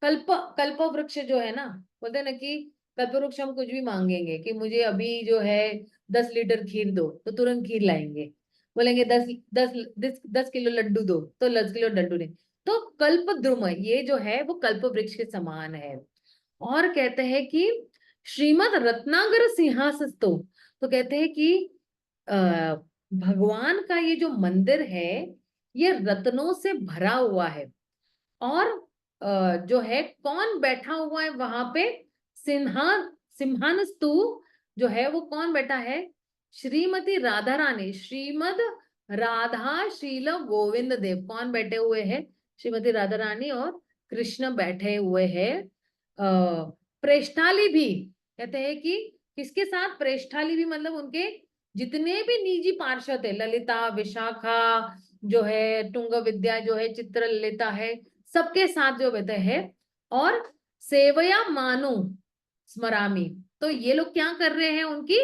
कल्प कल्प वृक्ष जो है ना, बोलते हैं ना कि कल्प वृक्ष हम कुछ भी मांगेंगे कि मुझे अभी जो है 10 लीटर खीर दो, तो तुरंत खीर लाएंगे। बोलेंगे 10 किलो लड्डू दो, तो 10 किलो लड्डू नहीं। तो कल्पद्रुम ये जो है वो कल्प वृक्ष के समान है। और कहते हैं कि श्रीमद रत्नागर सिंहासस्तो, तो कहते हैं कि भगवान का ये जो मंदिर है, ये रत्नों से भरा हुआ है। और जो है कौन बैठा हुआ है वहां पे, सिंहानस्तु जो है वो कौन बैठा है, श्रीमती राधा रानी, श्रीमद राधा शील गोविंद देव, कौन बैठे हुए हैं, श्रीमती राधा रानी और कृष्ण बैठे हुए हैं। प्रेष्ठाली भी, कहते हैं कि किसके साथ, प्रेष्ठाली भी मतलब उनके जितने भी निजी पार्षद है, ललिता, विशाखा जो है, टुंग विद्या जो है, चित्र ललिता है, सबके साथ जो बैठे हैं। और सेवया मानु स्मरामी, तो ये लोग क्या कर रहे हैं, उनकी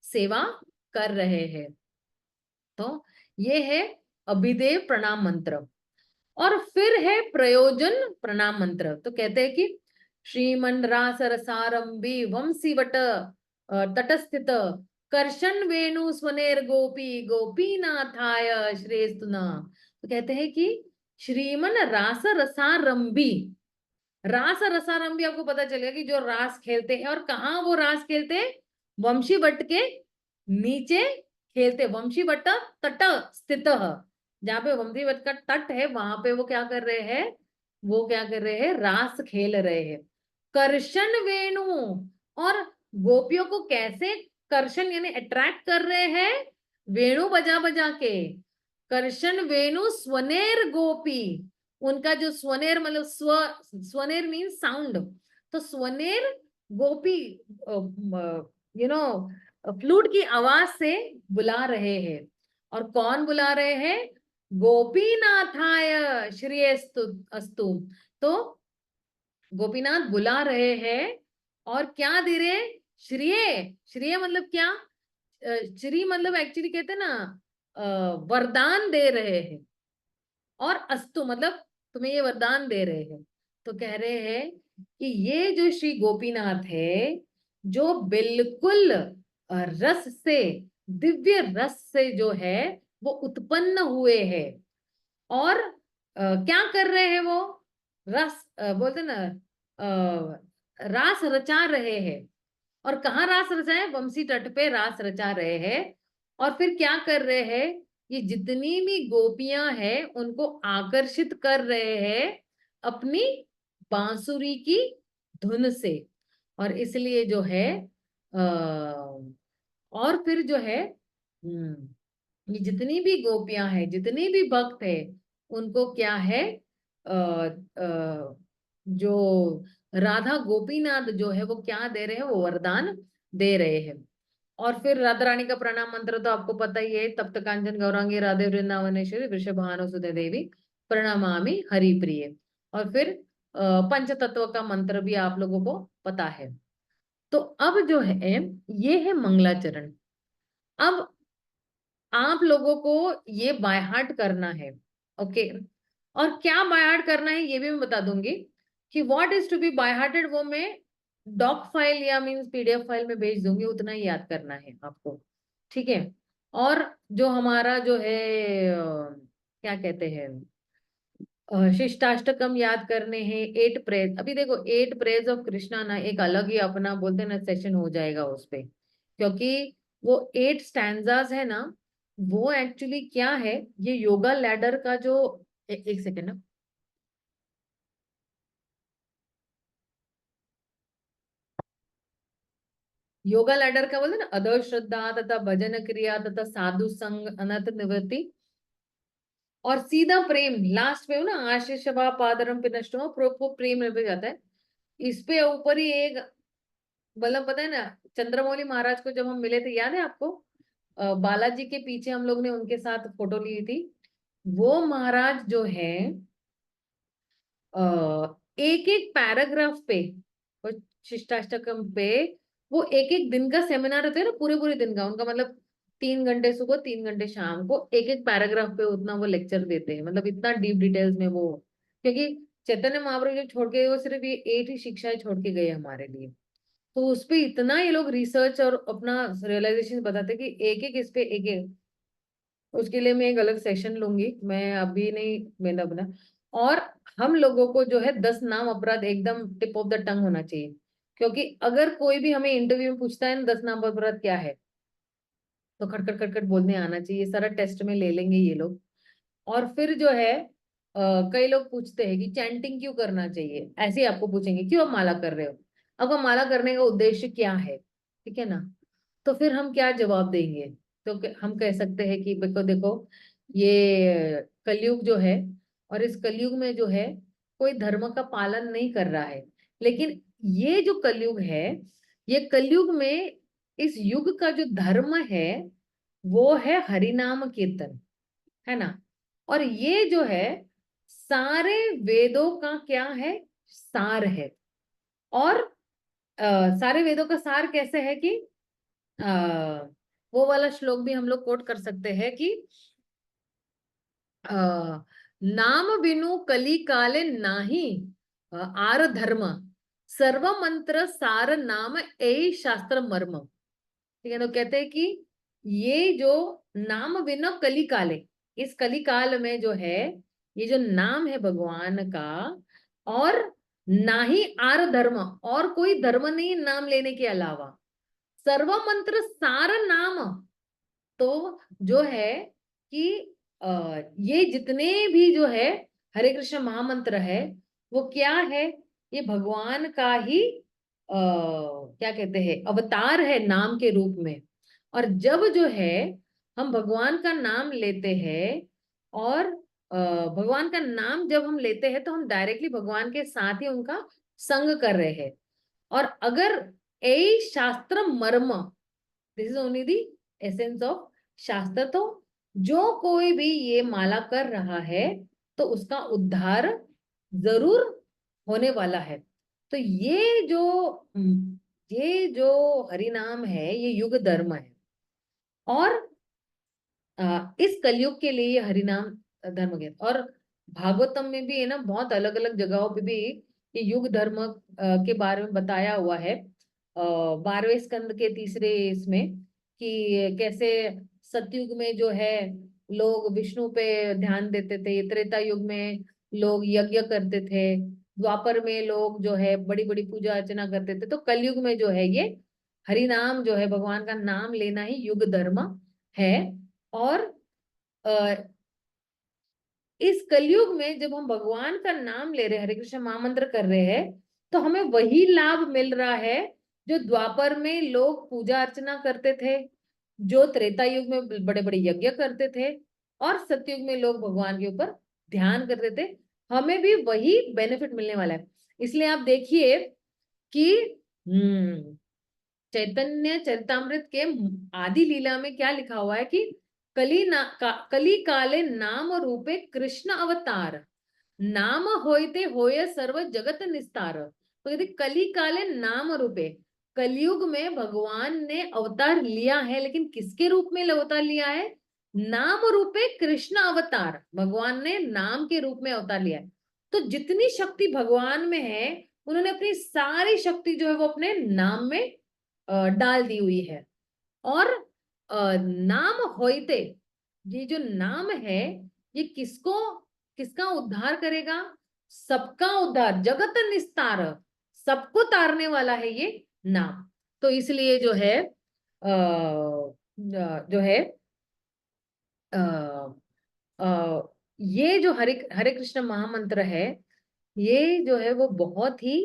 सेवा कर रहे हैं। तो ये है अभिदेव प्रणाम मंत्र। और फिर है प्रयोजन प्रणाम मंत्र। तो कहते हैं कि श्रीमन रास रसारंभी वंशीवट तटस्थित कर्षण वेणु स्वनेर गोपी गोपीनाथाय श्रेयस्तुना। तो कहते हैं कि श्रीमन रास रसारंभी, रास रसारंभी आपको पता चलेगा कि जो रास खेलते हैं, और कहाँ वो रास खेलते हैं, वंशीवट के नीचे खेलते, वंशीवट तट स्थित, जहाँ पे वंशीवट का तट है, वहां पे वो क्या कर रहे हैं, वो क्या कर रहे हैं, रास खेल रहे हैं। कर्षण वेणु, और गोपियों को कैसे कर्षण यानी अट्रैक्ट कर रहे हैं, वेणु बजा बजा के। कर्षण वेणु स्वनेर गोपी, उनका जो स्वनेर मतलब स्वनेर मीन साउंड, तो स्वनेर गोपी फ्लूट की आवाज से बुला रहे हैं। और कौन बुला रहे हैं, गोपीनाथाय श्रेयस्तु अस्तु। तो गोपीनाथ बुला रहे हैं, और क्या दे रहे हैं, श्रेय, श्रेय मतलब क्या, श्री मतलब एक्चुअली कहते हैं ना वरदान दे रहे हैं, और अस्तु मतलब तुम्हें ये वरदान दे रहे हैं। तो कह रहे हैं कि ये जो श्री गोपीनाथ है, जो बिल्कुल रस से, दिव्य रस से जो है वो उत्पन्न हुए हैं। और क्या कर रहे हैं वो, रस बोलते ना रास रचा रहे हैं। और कहाँ रास रचाए, वंशी तट पे रास रचा रहे हैं। और फिर क्या कर रहे हैं, ये जितनी भी गोपियां हैं उनको आकर्षित कर रहे हैं अपनी बांसुरी की धुन से। और इसलिए जो है और फिर जो है ये जितनी भी गोपियां हैं, जितनी भी भक्त है, उनको क्या है जो राधा गोपीनाथ जो है वो क्या दे रहे हैं, वो वरदान दे रहे हैं। और फिर राधा रानी का प्रणाम मंत्र तो आपको पता ही है, तप्त कांचन गौरांगी राधे वृंदावनेश्वरी वृषभानुसुते देवी प्रणमामि हरि प्रिय। और फिर पंच तत्व का मंत्र भी आप लोगों को पता है। तो अब जो है ये है मंगलाचरण। अब आप लोगों को ये बाय हार्ट करना है, ओके। और क्या बाय हार्ट करना है ये भी मैं बता दूंगी कि what is to be by hearted, वो मैं डॉक फाइल या मींस पीडीएफ फाइल में भेज दूंगी, उतना ही याद करना है आपको, ठीक है। और जो हमारा जो है क्या कहते हैं, शिष्टाष्टकम याद करने हैं, 8 प्रेज। अभी देखो 8 प्रेज ऑफ कृष्णा ना एक अलग ही अपना बोलते हैं ना सेशन हो जाएगा उस पे, क्योंकि वो 8 स्टैंजाज है ना, वो एक्चुअली क्या है, ये योगा लैडर का जो एक सेकेंड ना, योगा लैडर का बोलते हैं ना, अदर श्रद्धा तथा भजन क्रिया तथा साधु संग अनंत निवृत्ति और सीधा प्रेम, लास्ट में हो ना, आशीष पादरम पे नष्ट हो प्रेम में भी जाता है। इस पे ऊपर ही एक, मतलब पता है ना, चंद्रमौली महाराज को जब हम मिले थे, याद है आपको, बालाजी के पीछे हम लोग ने उनके साथ फोटो ली थी। वो महाराज जो है एक एक पैराग्राफ पे, वो शिष्टाष्टकम पे, वो एक एक दिन का सेमिनार होता है ना, पूरे पूरे दिन का उनका, मतलब 3 घंटे सुबह 3 घंटे शाम को एक एक पैराग्राफ पे उतना वो लेक्चर देते हैं, मतलब इतना डीप डिटेल्स में वो, क्योंकि चैतन्य महाप्रभु जो छोड़ के गए, वो सिर्फ ये 8 ही शिक्षाएं छोड़ के गए हमारे लिए। तो उस पे इतना ये लोग रिसर्च और अपना रियलाइजेशन बताते कि एक एक इस पे एक एक, उसके लिए मैं एक अलग सेशन लूंगी, मैं अभी नहीं, मैंने अपना। और हम लोगों को जो है 10 नाम अपराध एकदम टिप ऑफ द टंग होना चाहिए, क्योंकि अगर कोई भी हमें इंटरव्यू में पूछता है ना 10 नाम अपराध क्या है, तो खटखट खटखट बोलने आना चाहिए, सारा टेस्ट में ले लेंगे ये लोग। और फिर जो है कई लोग पूछते हैं कि चैंटिंग क्यों करना चाहिए, ऐसे ही आपको पूछेंगे क्यों आप माला कर रहे हो, अब हम माला करने का उद्देश्य क्या है, ठीक है ना, तो फिर हम क्या जवाब देंगे। तो हम कह सकते हैं कि देखो देखो, ये कलयुग जो है, और इस कलयुग में जो है कोई धर्म का पालन नहीं कर रहा है, लेकिन ये जो कलयुग है, ये कलयुग में इस युग का जो धर्म है वो है हरिनाम कीर्तन, है ना। और ये जो है सारे वेदों का क्या है, सार है। और सारे वेदों का सार कैसे है कि वो वाला श्लोक भी हम लोग कोट कर सकते हैं कि नाम बिनु कली काले नाही आर धर्म, सर्व मंत्र सार नाम ए शास्त्र मर्म। ठीक है, तो कहते हैं कि ये जो नाम बिना कली काले, इस कली काल में जो है ये जो नाम है भगवान का, और ना ही आर धर्म, और कोई धर्म नहीं नाम लेने के अलावा, सर्व मंत्र सार नाम। तो जो है कि ये जितने भी जो है हरे कृष्ण महामंत्र है, वो क्या है, ये भगवान का ही क्या कहते हैं, अवतार है नाम के रूप में। और जब जो है हम भगवान का नाम लेते हैं, और भगवान का नाम जब हम लेते हैं, तो हम डायरेक्टली भगवान के साथ ही उनका संग कर रहे हैं। और अगर ए शास्त्र मर्म, this is only the essence of शास्त्र, तो जो कोई भी ये माला कर रहा है तो उसका उद्धार जरूर होने वाला है। तो ये जो हरि नाम है, ये युग धर्म है। और इस कलयुग के लिए ये हरिनाम धर्म के, और भागवतम में भी है ना, बहुत अलग अलग जगहों पे भी ये युग धर्म के बारे में बताया हुआ है। 12वें स्कंद के तीसरे इसमें, कि कैसे सतयुग में जो है लोग विष्णु पे ध्यान देते थे, त्रेता युग में लोग यज्ञ करते थे, द्वापर में लोग जो है बड़ी बड़ी पूजा अर्चना करते थे, तो कलयुग में जो है ये हरि नाम जो है, भगवान का नाम लेना ही युग धर्म है। और अ, इस कलयुग में जब हम भगवान का नाम ले रहे हैं, हरे कृष्ण महामंत्र कर रहे हैं, तो हमें वही लाभ मिल रहा है जो द्वापर में लोग पूजा अर्चना करते थे, जो त्रेता युग में बड़े बड़े यज्ञ करते थे, और सतयुग में लोग भगवान के ऊपर ध्यान करते थे। हमें भी वही बेनिफिट मिलने वाला है। इसलिए आप देखिए कि चैतन्य चरितामृत के आदि लीला में क्या लिखा हुआ है कि कली काले नाम रूपे कृष्ण अवतार, नाम होयते होय सर्व जगत निस्तार। तो यदि कली काले नाम रूपे, कलयुग में भगवान ने अवतार लिया है, लेकिन किसके रूप में अवतार लिया है, नाम रूपे कृष्ण अवतार, भगवान ने नाम के रूप में अवतार लिया है। तो जितनी शक्ति भगवान में है, उन्होंने अपनी सारी शक्ति जो है वो अपने नाम में डाल दी हुई है। और नाम होइते, ये जो नाम है ये किसका उद्धार करेगा? सबका उद्धार, जगत निस्तार, सबको तारने वाला है ये नाम। तो इसलिए जो है जो है अ, ये जो हरे हरे कृष्ण महामंत्र है, ये जो है वो बहुत ही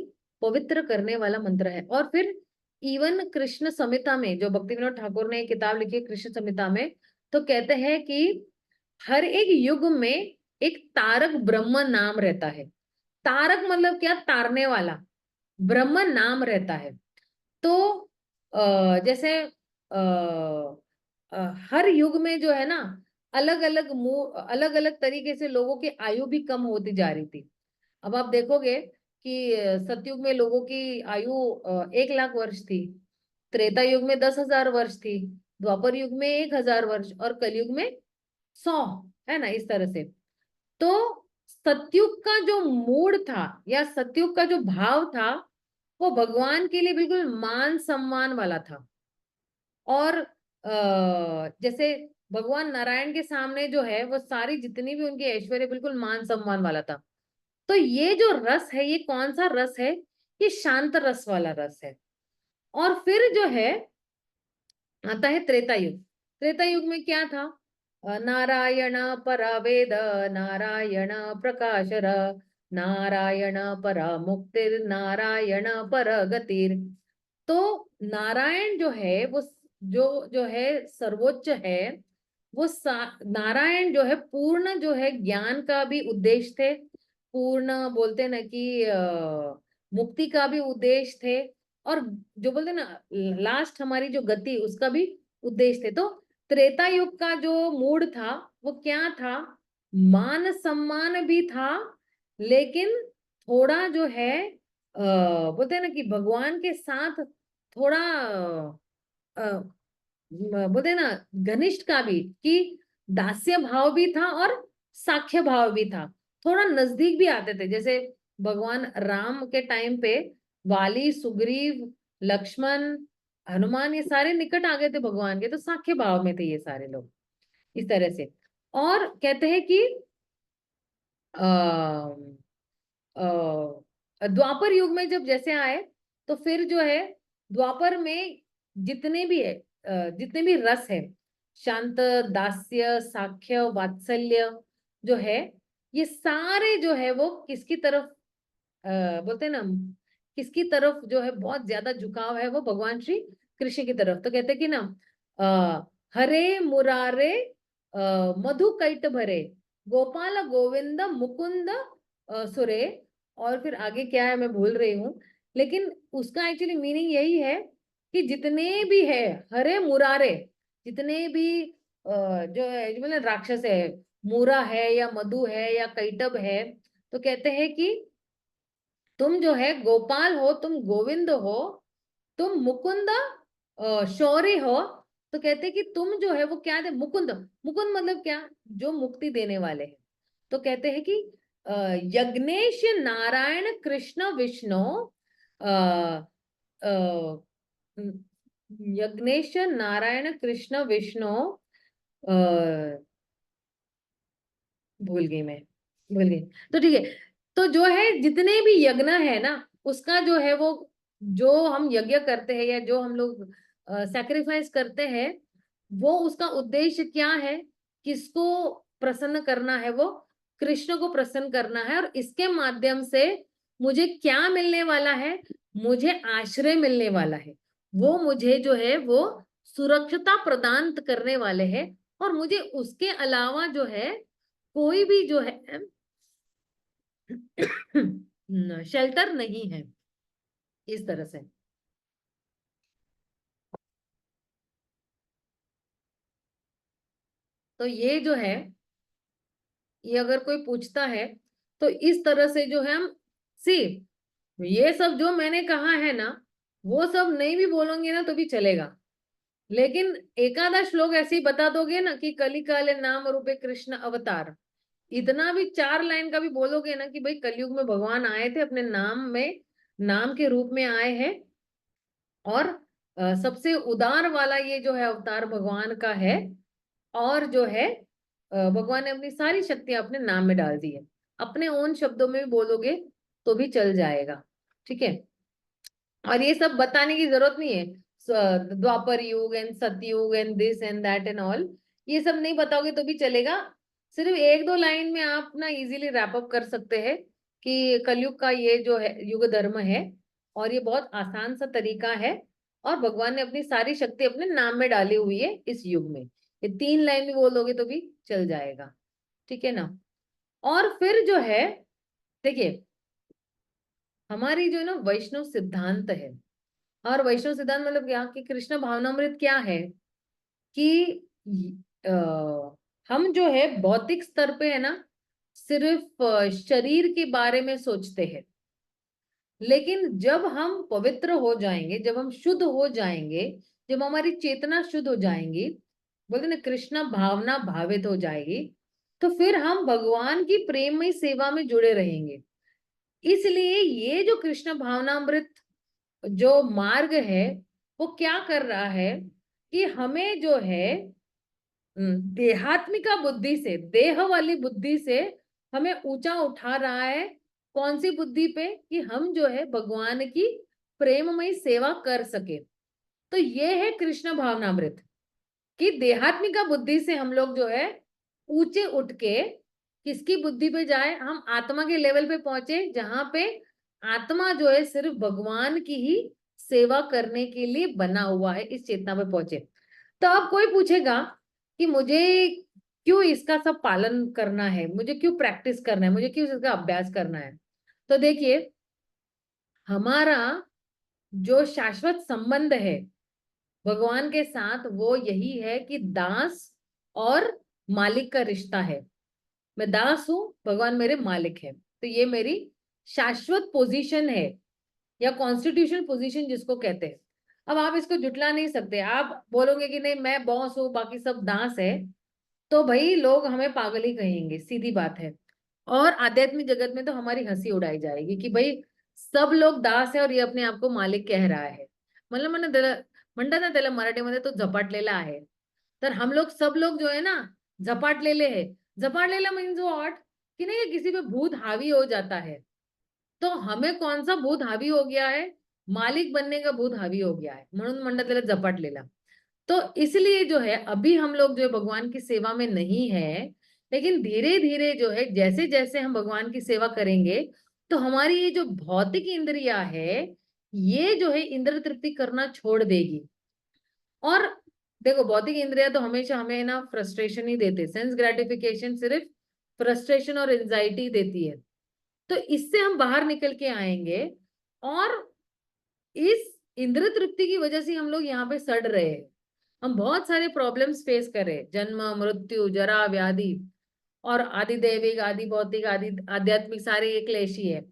पवित्र करने वाला मंत्र है। और फिर इवन कृष्ण संहिता में, जो भक्ति विनोद ठाकुर ने एक किताब लिखी है कृष्ण संहिता में, तो कहते हैं कि हर एक युग में एक तारक ब्रह्म नाम रहता है। तारक मतलब क्या? तारने वाला, ब्रह्म नाम रहता है। तो जैसे हर युग में जो है ना, अलग अलग तरीके से लोगों की आयु भी कम होती जा रही थी। अब आप देखोगे कि सतयुग में लोगों की आयु 1 लाख वर्ष थी, त्रेता युग में 10,000 वर्ष थी, द्वापर युग में 1,000 वर्ष, और कलयुग में 100, है ना, इस तरह से। तो सतयुग का जो मूड था या सतयुग का जो भाव था, वो भगवान के लिए बिल्कुल मान सम्मान वाला था। और जैसे भगवान नारायण के सामने जो है वो सारी जितनी भी उनकी ऐश्वर्य बिल्कुल मान सम्मान वाला था। तो ये जो रस है, ये कौन सा रस है? ये शांत रस वाला रस है। और फिर जो है आता है त्रेता युग। त्रेता युग में क्या था? नारायण परा वेद, नारायण प्रकाशर, नारायण परा मुक्तिर, नारायण पर गतिर। तो नारायण जो है वो जो है सर्वोच्च है। वो नारायण जो है पूर्ण जो है ज्ञान का भी उद्देश्य थे, पूर्ण बोलते ना कि मुक्ति का भी उद्देश्य थे, और जो बोलते ना लास्ट हमारी जो गति उसका भी उद्देश्य थे। तो त्रेता युग का जो मूड था वो क्या था? मान सम्मान भी था, लेकिन थोड़ा जो है बोलते हैं ना कि भगवान के साथ थोड़ा बोलते हैं ना घनिष्ठ का भी, कि दास्य भाव भी था और साख्य भाव भी था, थोड़ा नजदीक भी आते थे। जैसे भगवान राम के टाइम पे वाली, सुग्रीव, लक्ष्मण, हनुमान, ये सारे निकट आ गए थे भगवान के, तो साख्य भाव में थे ये सारे लोग, इस तरह से। और कहते हैं कि द्वापर युग में जब जैसे आए, तो फिर जो है द्वापर में जितने भी है जितने भी रस है, शांत, दास्य, साख्य, वात्सल्य जो है, ये सारे जो है वो किसकी तरफ बोलते हैं ना, किसकी तरफ जो है बहुत ज्यादा झुकाव है? वो भगवान श्री कृष्ण की तरफ। तो कहते हैं कि ना हरे मुरारे मधु कैट भरे, गोपाल गोविंद मुकुंद सुरे। और फिर आगे क्या है मैं भूल रही हूँ, लेकिन उसका एक्चुअली मीनिंग यही है कि जितने भी है हरे मुरारे, जितने भी जो है मतलब राक्षस है, मुरा है या मधु है या कैटब है, तो कहते हैं कि तुम जो है गोपाल हो, तुम गोविंद हो, तुम मुकुंद शौर्य हो। तो कहते कि तुम जो है वो क्या थे? मुकुंद। मुकुंद मतलब क्या? जो मुक्ति देने वाले हैं। तो कहते हैं कि यज्ञेश नारायण कृष्ण विष्णु, यज्ञेश नारायण कृष्ण विष्णु, भूल गई मैं, भूल गई। तो ठीक है, तो जो है जितने भी यज्ञ है ना, उसका जो है वो, जो हम यज्ञ करते हैं या जो हम लोग सैक्रिफाइस करते हैं, वो उसका उद्देश्य क्या है? किसको प्रसन्न करना है? वो कृष्ण को प्रसन्न करना है। और इसके माध्यम से मुझे क्या मिलने वाला है? मुझे आश्रय मिलने वाला है। वो मुझे जो है वो सुरक्षता प्रदान करने वाले हैं, और मुझे उसके अलावा जो है कोई भी जो है शेल्टर नहीं है, इस तरह से। तो ये जो है, ये अगर कोई पूछता है तो इस तरह से जो है हम सी, ये सब जो मैंने कहा है ना, वो सब नहीं भी बोलोगे ना तो भी चलेगा, लेकिन एकादश श्लोक ऐसे ही बता दोगे ना कि कली काले नाम रूपे कृष्ण अवतार, इतना भी 4 लाइन का भी बोलोगे ना कि भाई कलयुग में भगवान आए थे, अपने नाम में, नाम के रूप में आए हैं, और सबसे उदार वाला ये जो है अवतार भगवान का है, और जो है भगवान ने अपनी सारी शक्तियां अपने नाम में डाल दी है। अपने ओन शब्दों में भी बोलोगे तो भी चल जाएगा, ठीक है। और ये सब बताने की जरूरत नहीं है, द्वापर युग एंड सतयुग and this and that and all, ये सब नहीं बताओगे तो भी चलेगा। सिर्फ एक दो लाइन में आप ना इजीली रैप अप कर सकते हैं कि कलयुग का ये जो है युग धर्म है, और ये बहुत आसान सा तरीका है, और भगवान ने अपनी सारी शक्ति अपने नाम में डाली हुई है इस युग में। ये 3 लाइन भी बोल दोगे तो भी चल जाएगा, ठीक है ना। और फिर जो है, देखिए, हमारी जो है ना वैष्णव सिद्धांत है, और वैष्णव सिद्धांत मतलब क्या कि कृष्ण भावनामृत क्या है कि हम जो है भौतिक स्तर पे है ना सिर्फ शरीर के बारे में सोचते हैं, लेकिन जब हम पवित्र हो जाएंगे, जब हम शुद्ध हो जाएंगे, जब हमारी चेतना शुद्ध हो जाएंगी, बोलते ना कृष्ण भावना भावित हो जाएगी, तो फिर हम भगवान की प्रेममय सेवा में जुड़े रहेंगे। इसलिए ये जो कृष्ण भावनामृत जो मार्ग है वो क्या कर रहा है कि हमें जो है देहात्मिका बुद्धि से, देह वाली बुद्धि से हमें ऊंचा उठा रहा है। कौन सी बुद्धि पे? कि हम जो है भगवान की प्रेममय सेवा कर सके। तो ये है कृष्ण भावनामृत, कि देहात्मिका बुद्धि से हम लोग जो है ऊंचे उठ के किसकी बुद्धि पे जाए, हम आत्मा के लेवल पे पहुंचे, जहां पे आत्मा जो है सिर्फ भगवान की ही सेवा करने के लिए बना हुआ है, इस चेतना पे पहुंचे। तो अब कोई पूछेगा कि मुझे क्यों इसका सब पालन करना है, मुझे क्यों प्रैक्टिस करना है, मुझे क्यों इसका अभ्यास करना है। तो देखिए, हमारा जो शाश्वत संबंध है भगवान के साथ वो यही है कि दास और मालिक का रिश्ता है। मैं दास हूं, भगवान मेरे मालिक है, तो ये मेरी शाश्वत पोजीशन है, या कॉन्स्टिट्यूशनल पोजीशन जिसको कहते हैं। अब आप इसको जुटला नहीं सकते। आप बोलोगे कि नहीं मैं बॉस हूँ बाकी सब दास है, तो भाई लोग हमें पागल ही कहेंगे, सीधी बात है। और आध्यात्मिक जगत में तो हमारी हंसी उड़ाई जाएगी कि भाई सब लोग दास है और ये अपने आप को मालिक कह रहा है। मतलब मैंने म्हणतात ना त्याला मराठीमध्ये तो झपाटलेला आहे। तर हम लोग सब लोग जो है ना झपाटलेले है। झपाटलेला मीन्स व्हाट, कि नहीं किसी पे भूत हावी हो जाता है। तो हमें कौन सा भूत हावी हो गया है? मालिक बनने का भूत हावी हो गया है, म्हणून म्हणतात त्याला झपाटलेला। तो इसलिए जो है अभी हम लोग जो है भगवान की सेवा में नहीं है, लेकिन धीरे धीरे जो है जैसे जैसे हम भगवान की सेवा करेंगे तो हमारी ये जो भौतिक इंद्रियां है ये जो है इंद्र तृप्ति करना छोड़ देगी। और देखो, भौतिक इंद्रिया तो हमेशा हमें ना फ्रस्ट्रेशन ही देते, सेंस ग्रेटिफिकेशन सिर्फ फ्रस्ट्रेशन और एंजाइटी देती है। तो इससे हम बाहर निकल के आएंगे, और इस इंद्र तृप्ति की वजह से हम लोग यहाँ पे सड़ रहे हैं। हम बहुत सारे प्रॉब्लम्स फेस कर रहे हैं, जन्म मृत्यु जरा व्याधि, और आदि दैविक आदि भौतिक आदि आध्यात्मिक सारे एक क्लेश ही है।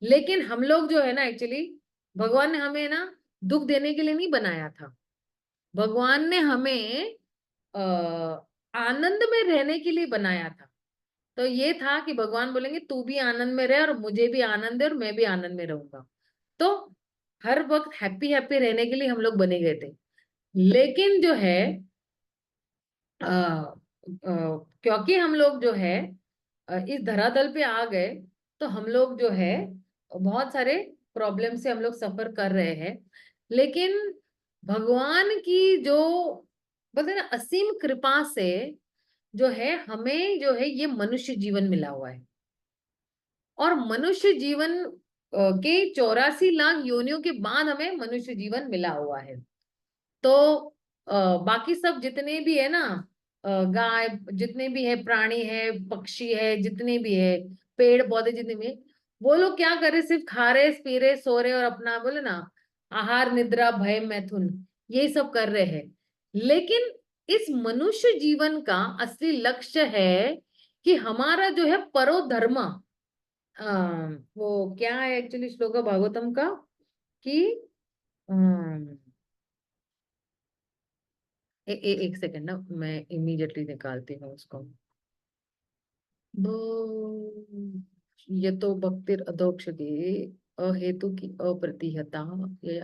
लेकिन हम लोग जो है ना एक्चुअली भगवान ने हमें ना दुख देने के लिए नहीं बनाया था। भगवान ने हमें आ, आनंद में रहने के लिए बनाया था। तो ये था कि भगवान बोलेंगे तू भी आनंद में रह और मुझे भी आनंद है और मैं भी आनंद में रहूंगा। तो हर वक्त हैप्पी हैप्पी रहने के लिए हम लोग बने गए थे। लेकिन जो है क्योंकि हम लोग जो है इस धरातल पे आ गए, तो हम लोग जो है बहुत सारे प्रॉब्लम से हम लोग सफर कर रहे हैं। लेकिन भगवान की जो बोलते हैं ना असीम कृपा से जो है हमें जो है ये मनुष्य जीवन मिला हुआ है। और मनुष्य जीवन के 84 लाख योनियों के बाद हमें मनुष्य जीवन मिला हुआ है। तो बाकी सब जितने भी है ना, गाय जितने भी है, प्राणी है, पक्षी है, जितने भी है, पेड़ पौधे जितने भी है, वो लोग क्या कर रहे, सिर्फ खा रहे पी रहे सो रहे और अपना बोले ना आहार निद्रा भय मैथुन यही सब कर रहे हैं। लेकिन इस मनुष्य जीवन का असली लक्ष्य है कि हमारा जो है परोधर्म, वो क्या है एक्चुअली श्लोक भागवतम का, कि एक सेकंड ना, मैं इमीडिएटली निकालती हूँ उसको। ये तो भक्तिर अधोक्षजे अहेतु की अप्रतिहता, ये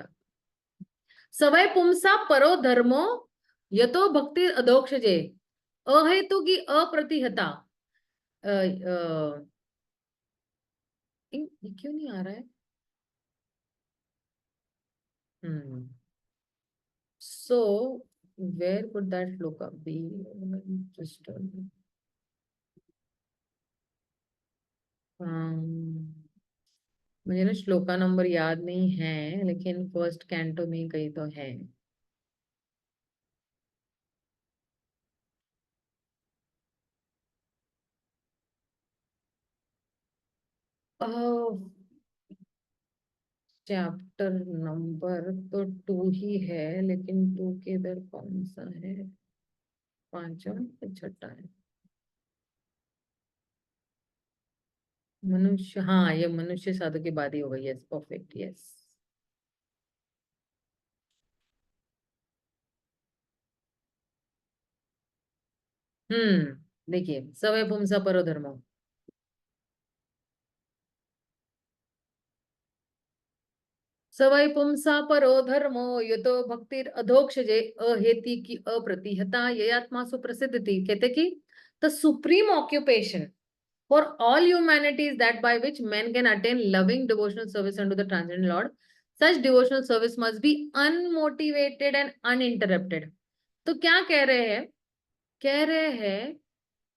सवय पुंसा परो धर्मो यतो भक्ति अधोक्षजे अहेतु की अप्रतिहता। ये क्यों नहीं आ रहा है? So where could that shloka be? Just मुझे ना श्लोका नंबर याद नहीं है, लेकिन फर्स्ट कैंटो में कहीं तो है। चैप्टर नंबर तो 2 ही है, लेकिन 2 के इधर कौन सा है? 5वां या 6वां है? मनुष्य, हाँ ये मनुष्य साधु की बात ही हो गई। Yes, perfect, yes. देखिए, सवय पुंसा परो धर्मो, सवै पुंसा परो धर्मो यतो भक्तिर अधोक्षजे अहेति की अप्रतिहता ययात्मा सुप्रसिद्धति। कहते कि the supreme occupation for all humanity is that by which men can attain loving devotional service unto the transcendent Lord. Such devotional service must be unmotivated and uninterrupted. तो क्या कह रहे हैं? कह रहे हैं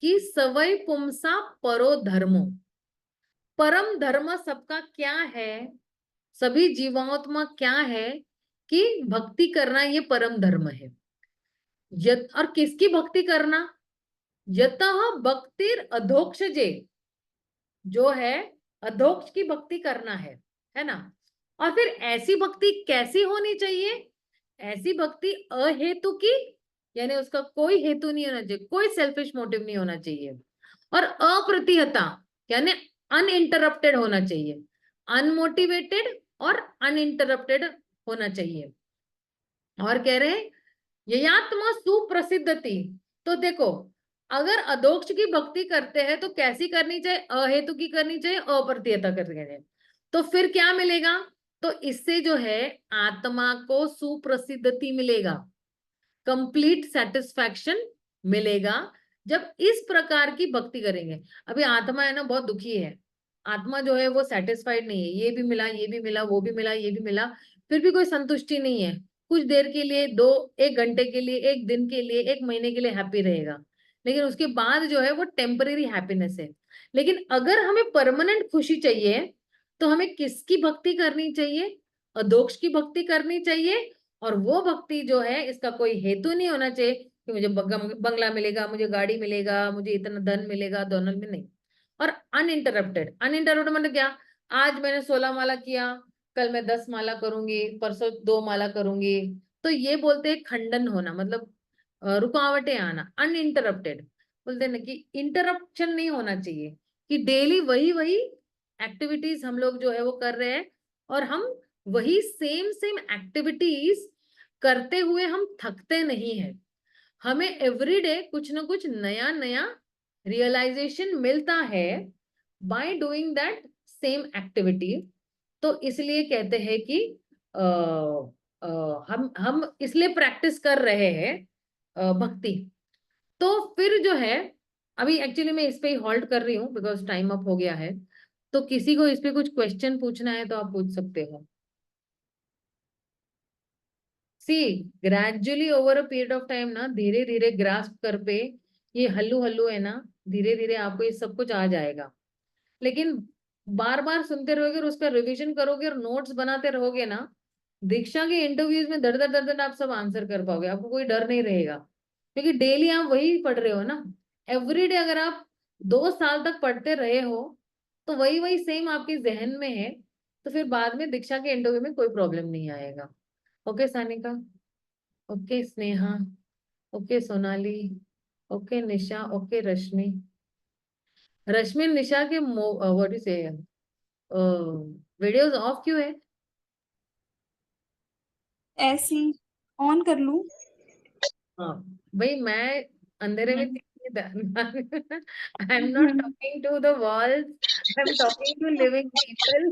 कि सवै पुंसा परो धर्मो, परम धर्म सबका क्या है? सभी जीवात्मा क्या है कि भक्ति करना ये परम धर्म है। और किसकी भक्ति करना? यतः भक्तिर अधोक्षजे, जो है अधोक्ष की भक्ति करना है ना। और फिर ऐसी भक्ति कैसी होनी चाहिए? ऐसी भक्ति अहेतु की, यानी उसका कोई हेतु नहीं होना चाहिए, कोई सेल्फिश मोटिव नहीं होना चाहिए। और अप्रतिहता यानी अनइंटरप्टेड होना चाहिए, अनमोटिवेटेड और अनइंटरप्टेड होना चाहिए। और कह रहे हैं ययात्मा सुप्रसिद्धति। तो देखो, अगर अधोक्ष की भक्ति करते हैं तो कैसी करनी चाहिए? अहेतु की करनी चाहिए, अप्रतिहता करनी चाहिए। तो फिर क्या मिलेगा? तो इससे जो है आत्मा को सुप्रसिद्धति मिलेगा, कंप्लीट सेटिस्फैक्शन मिलेगा जब इस प्रकार की भक्ति करेंगे। अभी आत्मा है ना, बहुत दुखी है। आत्मा जो है वो सेटिस्फाइड नहीं है, ये भी मिला, ये भी मिला, वो भी मिला, ये भी मिला, फिर भी कोई संतुष्टि नहीं है। कुछ देर के लिए, 1 घंटे के लिए, 1 दिन के लिए, 1 महीने के लिए हैप्पी रहेगा, लेकिन उसके बाद जो है वो टेम्परेरी हैप्पीनेस है। लेकिन अगर हमें परमानेंट खुशी चाहिए तो हमें किसकी भक्ति करनी चाहिए? अधोक्ष की भक्ति करनी चाहिए। और वो भक्ति जो है, इसका कोई हेतु नहीं होना चाहिए कि मुझे बंगला मिलेगा, मुझे गाड़ी मिलेगा, मुझे इतना धन मिलेगा, दोनों में नहीं। और अनइंटरप्टेड, अनइंटरप्टेड मतलब क्या? आज मैंने 16 माला किया, कल मैं 10 माला करूंगी, परसों 2 माला करूंगी, तो ये बोलते हैं खंडन होना, मतलब रुकावटें आना। अनइंटरप्टेड बोलते हैं ना कि इंटरप्शन नहीं होना चाहिए, कि डेली वही वही एक्टिविटीज हम लोग जो है वो कर रहे हैं, और हम वही सेम सेम एक्टिविटीज करते हुए हम थकते नहीं है। हमें एवरीडे कुछ ना कुछ नया नया रियलाइजेशन मिलता है by doing that same activity. तो इसलिए कहते हैं कि हम इसलिए प्रैक्टिस कर रहे हैं भक्ति। तो फिर जो है, अभी एक्चुअली मैं इस पे ही हॉल्ट कर रही हूँ बिकॉज टाइम अप हो गया है। तो किसी को इस पे कुछ क्वेश्चन पूछना है तो आप पूछ सकते हो। See, gradually over a period of time ना, धीरे धीरे ग्रास्प कर पे, ये हल्लू हल्लू है ना, धीरे धीरे आपको ये सब कुछ आ जाएगा। लेकिन बार बार सुनते रहोगे और उस पर रिविजन करोगे और नोट्स बनाते रहोगे ना, दीक्षा के इंटरव्यूज में दर दर दर दर आप सब आंसर कर पाओगे, आपको कोई डर नहीं रहेगा, क्योंकि डेली आप वही पढ़ रहे हो ना। एवरीडे अगर आप 2 साल तक पढ़ते रहे हो तो वही वही सेम आपके जहन में है, तो फिर बाद में दीक्षा के इंटरव्यू में कोई प्रॉब्लम नहीं आएगा। Okay Sanika, okay Sneha, okay Sonali, okay Nisha, okay Rashmi. Rashmi Nisha के what you say videos off क्यों है? ऐसी ऑन कर लूं? हाँ भाई, मैं अंधेरे में I am not talking to the walls, I am talking to living people.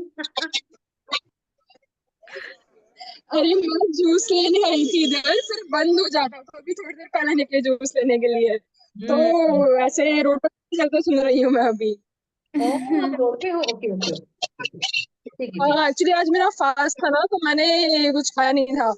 अरे मैं जूस लेने आई थी इधर, फिर बंद हो जाता तो अभी थोड़ी देर पहले निकले जूस लेने के लिए। तो हम्म। ऐसे रोड पर चलते सुन रही हूँ मैं अभी। ओ, आप रोड पे हो? ओके ओके, ठीक है ठीक। हाँ एक्चुअली आज मेरा फास्ट था ना, तो मैंने कुछ खाया नहीं था।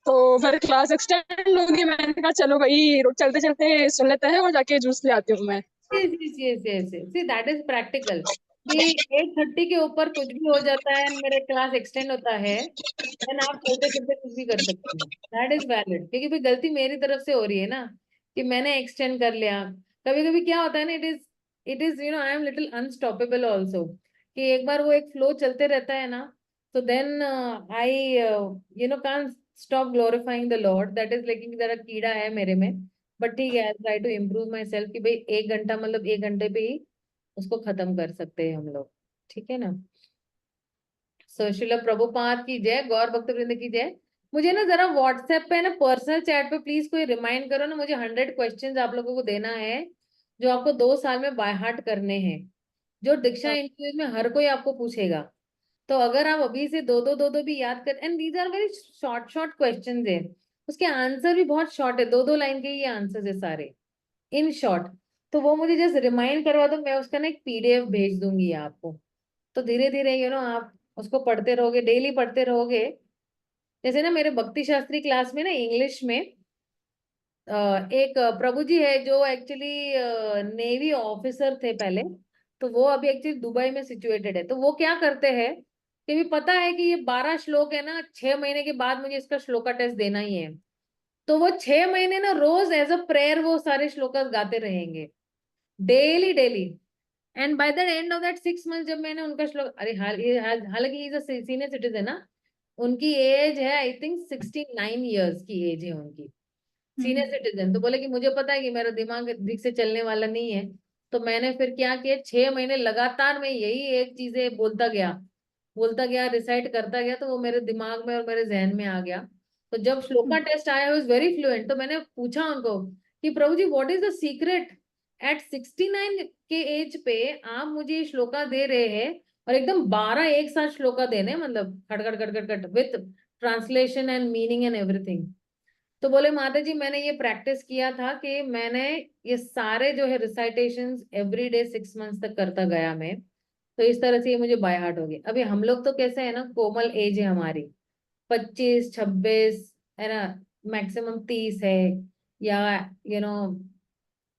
तो फिर क्लास एक्सटेंड होगी, मैंने कहा चलो भाई चलते चलते सुन लेते हैं और जाके जूस ले आती हूँ मैं। Yes yes yes yes, see that is practical कि 8:30 के ऊपर कुछ भी हो जाता है and मेरा क्लास एक्सटेंड होता है, देन आप चलते चलते कुछ भी कर सकते हैं। दैट इज वैलिड, क्योंकि भाई गलती मेरी तरफ से हो रही है ना कि मैंने एक्सटेंड कर लिया। कभी कभी क्या होता है ना, it is I am little unstoppable also, कि एक बार वो एक फ्लो चलते रहता है ना, तो then I can't stop glorifying the lord. That is like जरा कीड़ा है मेरे में। बट ठीक है, I try to improve myself कि भाई 1 घंटा मतलब 1 घंटे पे ही उसको खत्म कर सकते हैं हम लोग। ठीक है ना। सो श्रील प्रभुपाद की जय, गौर भक्त वृंद की जय। मुझे ना जरा व्हाट्सएप पे ना पर्सनल चैट पे प्लीज कोई रिमाइंड करो ना, मुझे 100 क्वेश्चंस आप लोगों को देना है जो आपको 2 साल में बाय हार्ट करने हैं, जो दीक्षा इंटरव्यूज में हर कोई आपको पूछेगा। तो अगर आप अभी से दो दो भी याद कर, and these are very short short questions है, उसके आंसर भी बहुत शॉर्ट है, 2 2 लाइन के ही आंसर है सारे, इन शॉर्ट। तो वो मुझे जस्ट रिमाइंड करवा दो, मैं उसका ना एक पीडीएफ भेज दूंगी आपको। तो धीरे धीरे आप उसको पढ़ते रहोगे, डेली पढ़ते रहोगे। जैसे ना मेरे भक्ति शास्त्री क्लास में ना इंग्लिश में एक प्रभु जी है जो एक्चुअली नेवी ऑफिसर थे पहले। तो वो अभी एक्चुअली दुबई में सिचुएटेड है। तो वो क्या करते हैं कि भी पता है कि ये 12 श्लोक है ना, 6 महीने के बाद मुझे इसका श्लोका टेस्ट देना ही है। तो वो 6 महीने ना रोज एज अ प्रेयर वो सारे श्लोका गाते रहेंगे, daily daily. And by the end of that 6 month जब मैंने उनका श्लोक, अरे हालांकि इज अ सीनियर सिटीजन ना, उनकी एज है आई थिंक 69 ईयर्स की एज है उनकी, सीनियर सिटीजन। तो बोले कि मुझे पता है कि मेरा दिमाग ठीक से चलने वाला नहीं है। तो मैंने फिर क्या किया, 6 महीने लगातार मैं यही एक चीजें बोलता गया, रिसाइट करता गया, तो वो मेरे दिमाग में और मेरे जहन में आ गया। तो जब श्लोका टेस्ट आया, वाज वेरी फ्लुएंट। तो मैंने पूछा उनको कि प्रभु जी what is the secret, at 69 के एज पे आप मुझे ये श्लोका दे रहे हैं, और एकदम 12 एक साथ श्लोका देने, मतलब खट खट खट खट खट with translation and meaning and everything. तो बोले माता जी मैंने ये प्रैक्टिस किया था कि मैंने ये सारे जो है रिसाइटेशंस एवरी डे 6 मंथ्स तक करता गया मैं। तो इस तरह से ये मुझे बाय हार्ट हो गया। अभी हम लोग तो कैसे है ना, कोमल एज है हमारी, 25 26 है ना, मैक्सिमम 30 है, या यू नो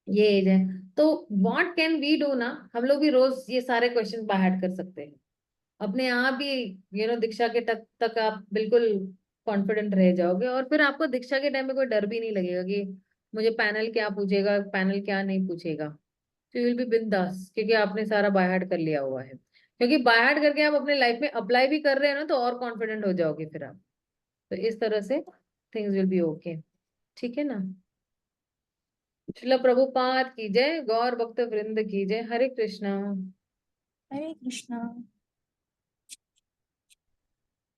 ये एज है। तो व्हाट कैन वी डू ना, हम लोग भी रोज ये सारे क्वेश्चन बाय हार्ट कर सकते हैं अपने आप ही। दीक्षा के तक तक आप बिल्कुल कॉन्फिडेंट रह जाओगे, और फिर आपको दीक्षा के टाइम में कोई डर भी नहीं लगेगा कि मुझे पैनल क्या पूछेगा, पैनल क्या नहीं पूछेगा। तो यू विल बी बिंदास, क्योंकि आपने सारा बाय हार्ट कर लिया हुआ है। क्योंकि बाय हार्ट करके आप अपने लाइफ में अप्लाई भी कर रहे हैं ना, तो और कॉन्फिडेंट हो जाओगे फिर आप। तो इस तरह से थिंग्स विल बी ओके। ठीक है ना। श्रील प्रभुपाद की जय, गौर भक्त वृंद की जय। हरे कृष्णा। हरे कृष्णा।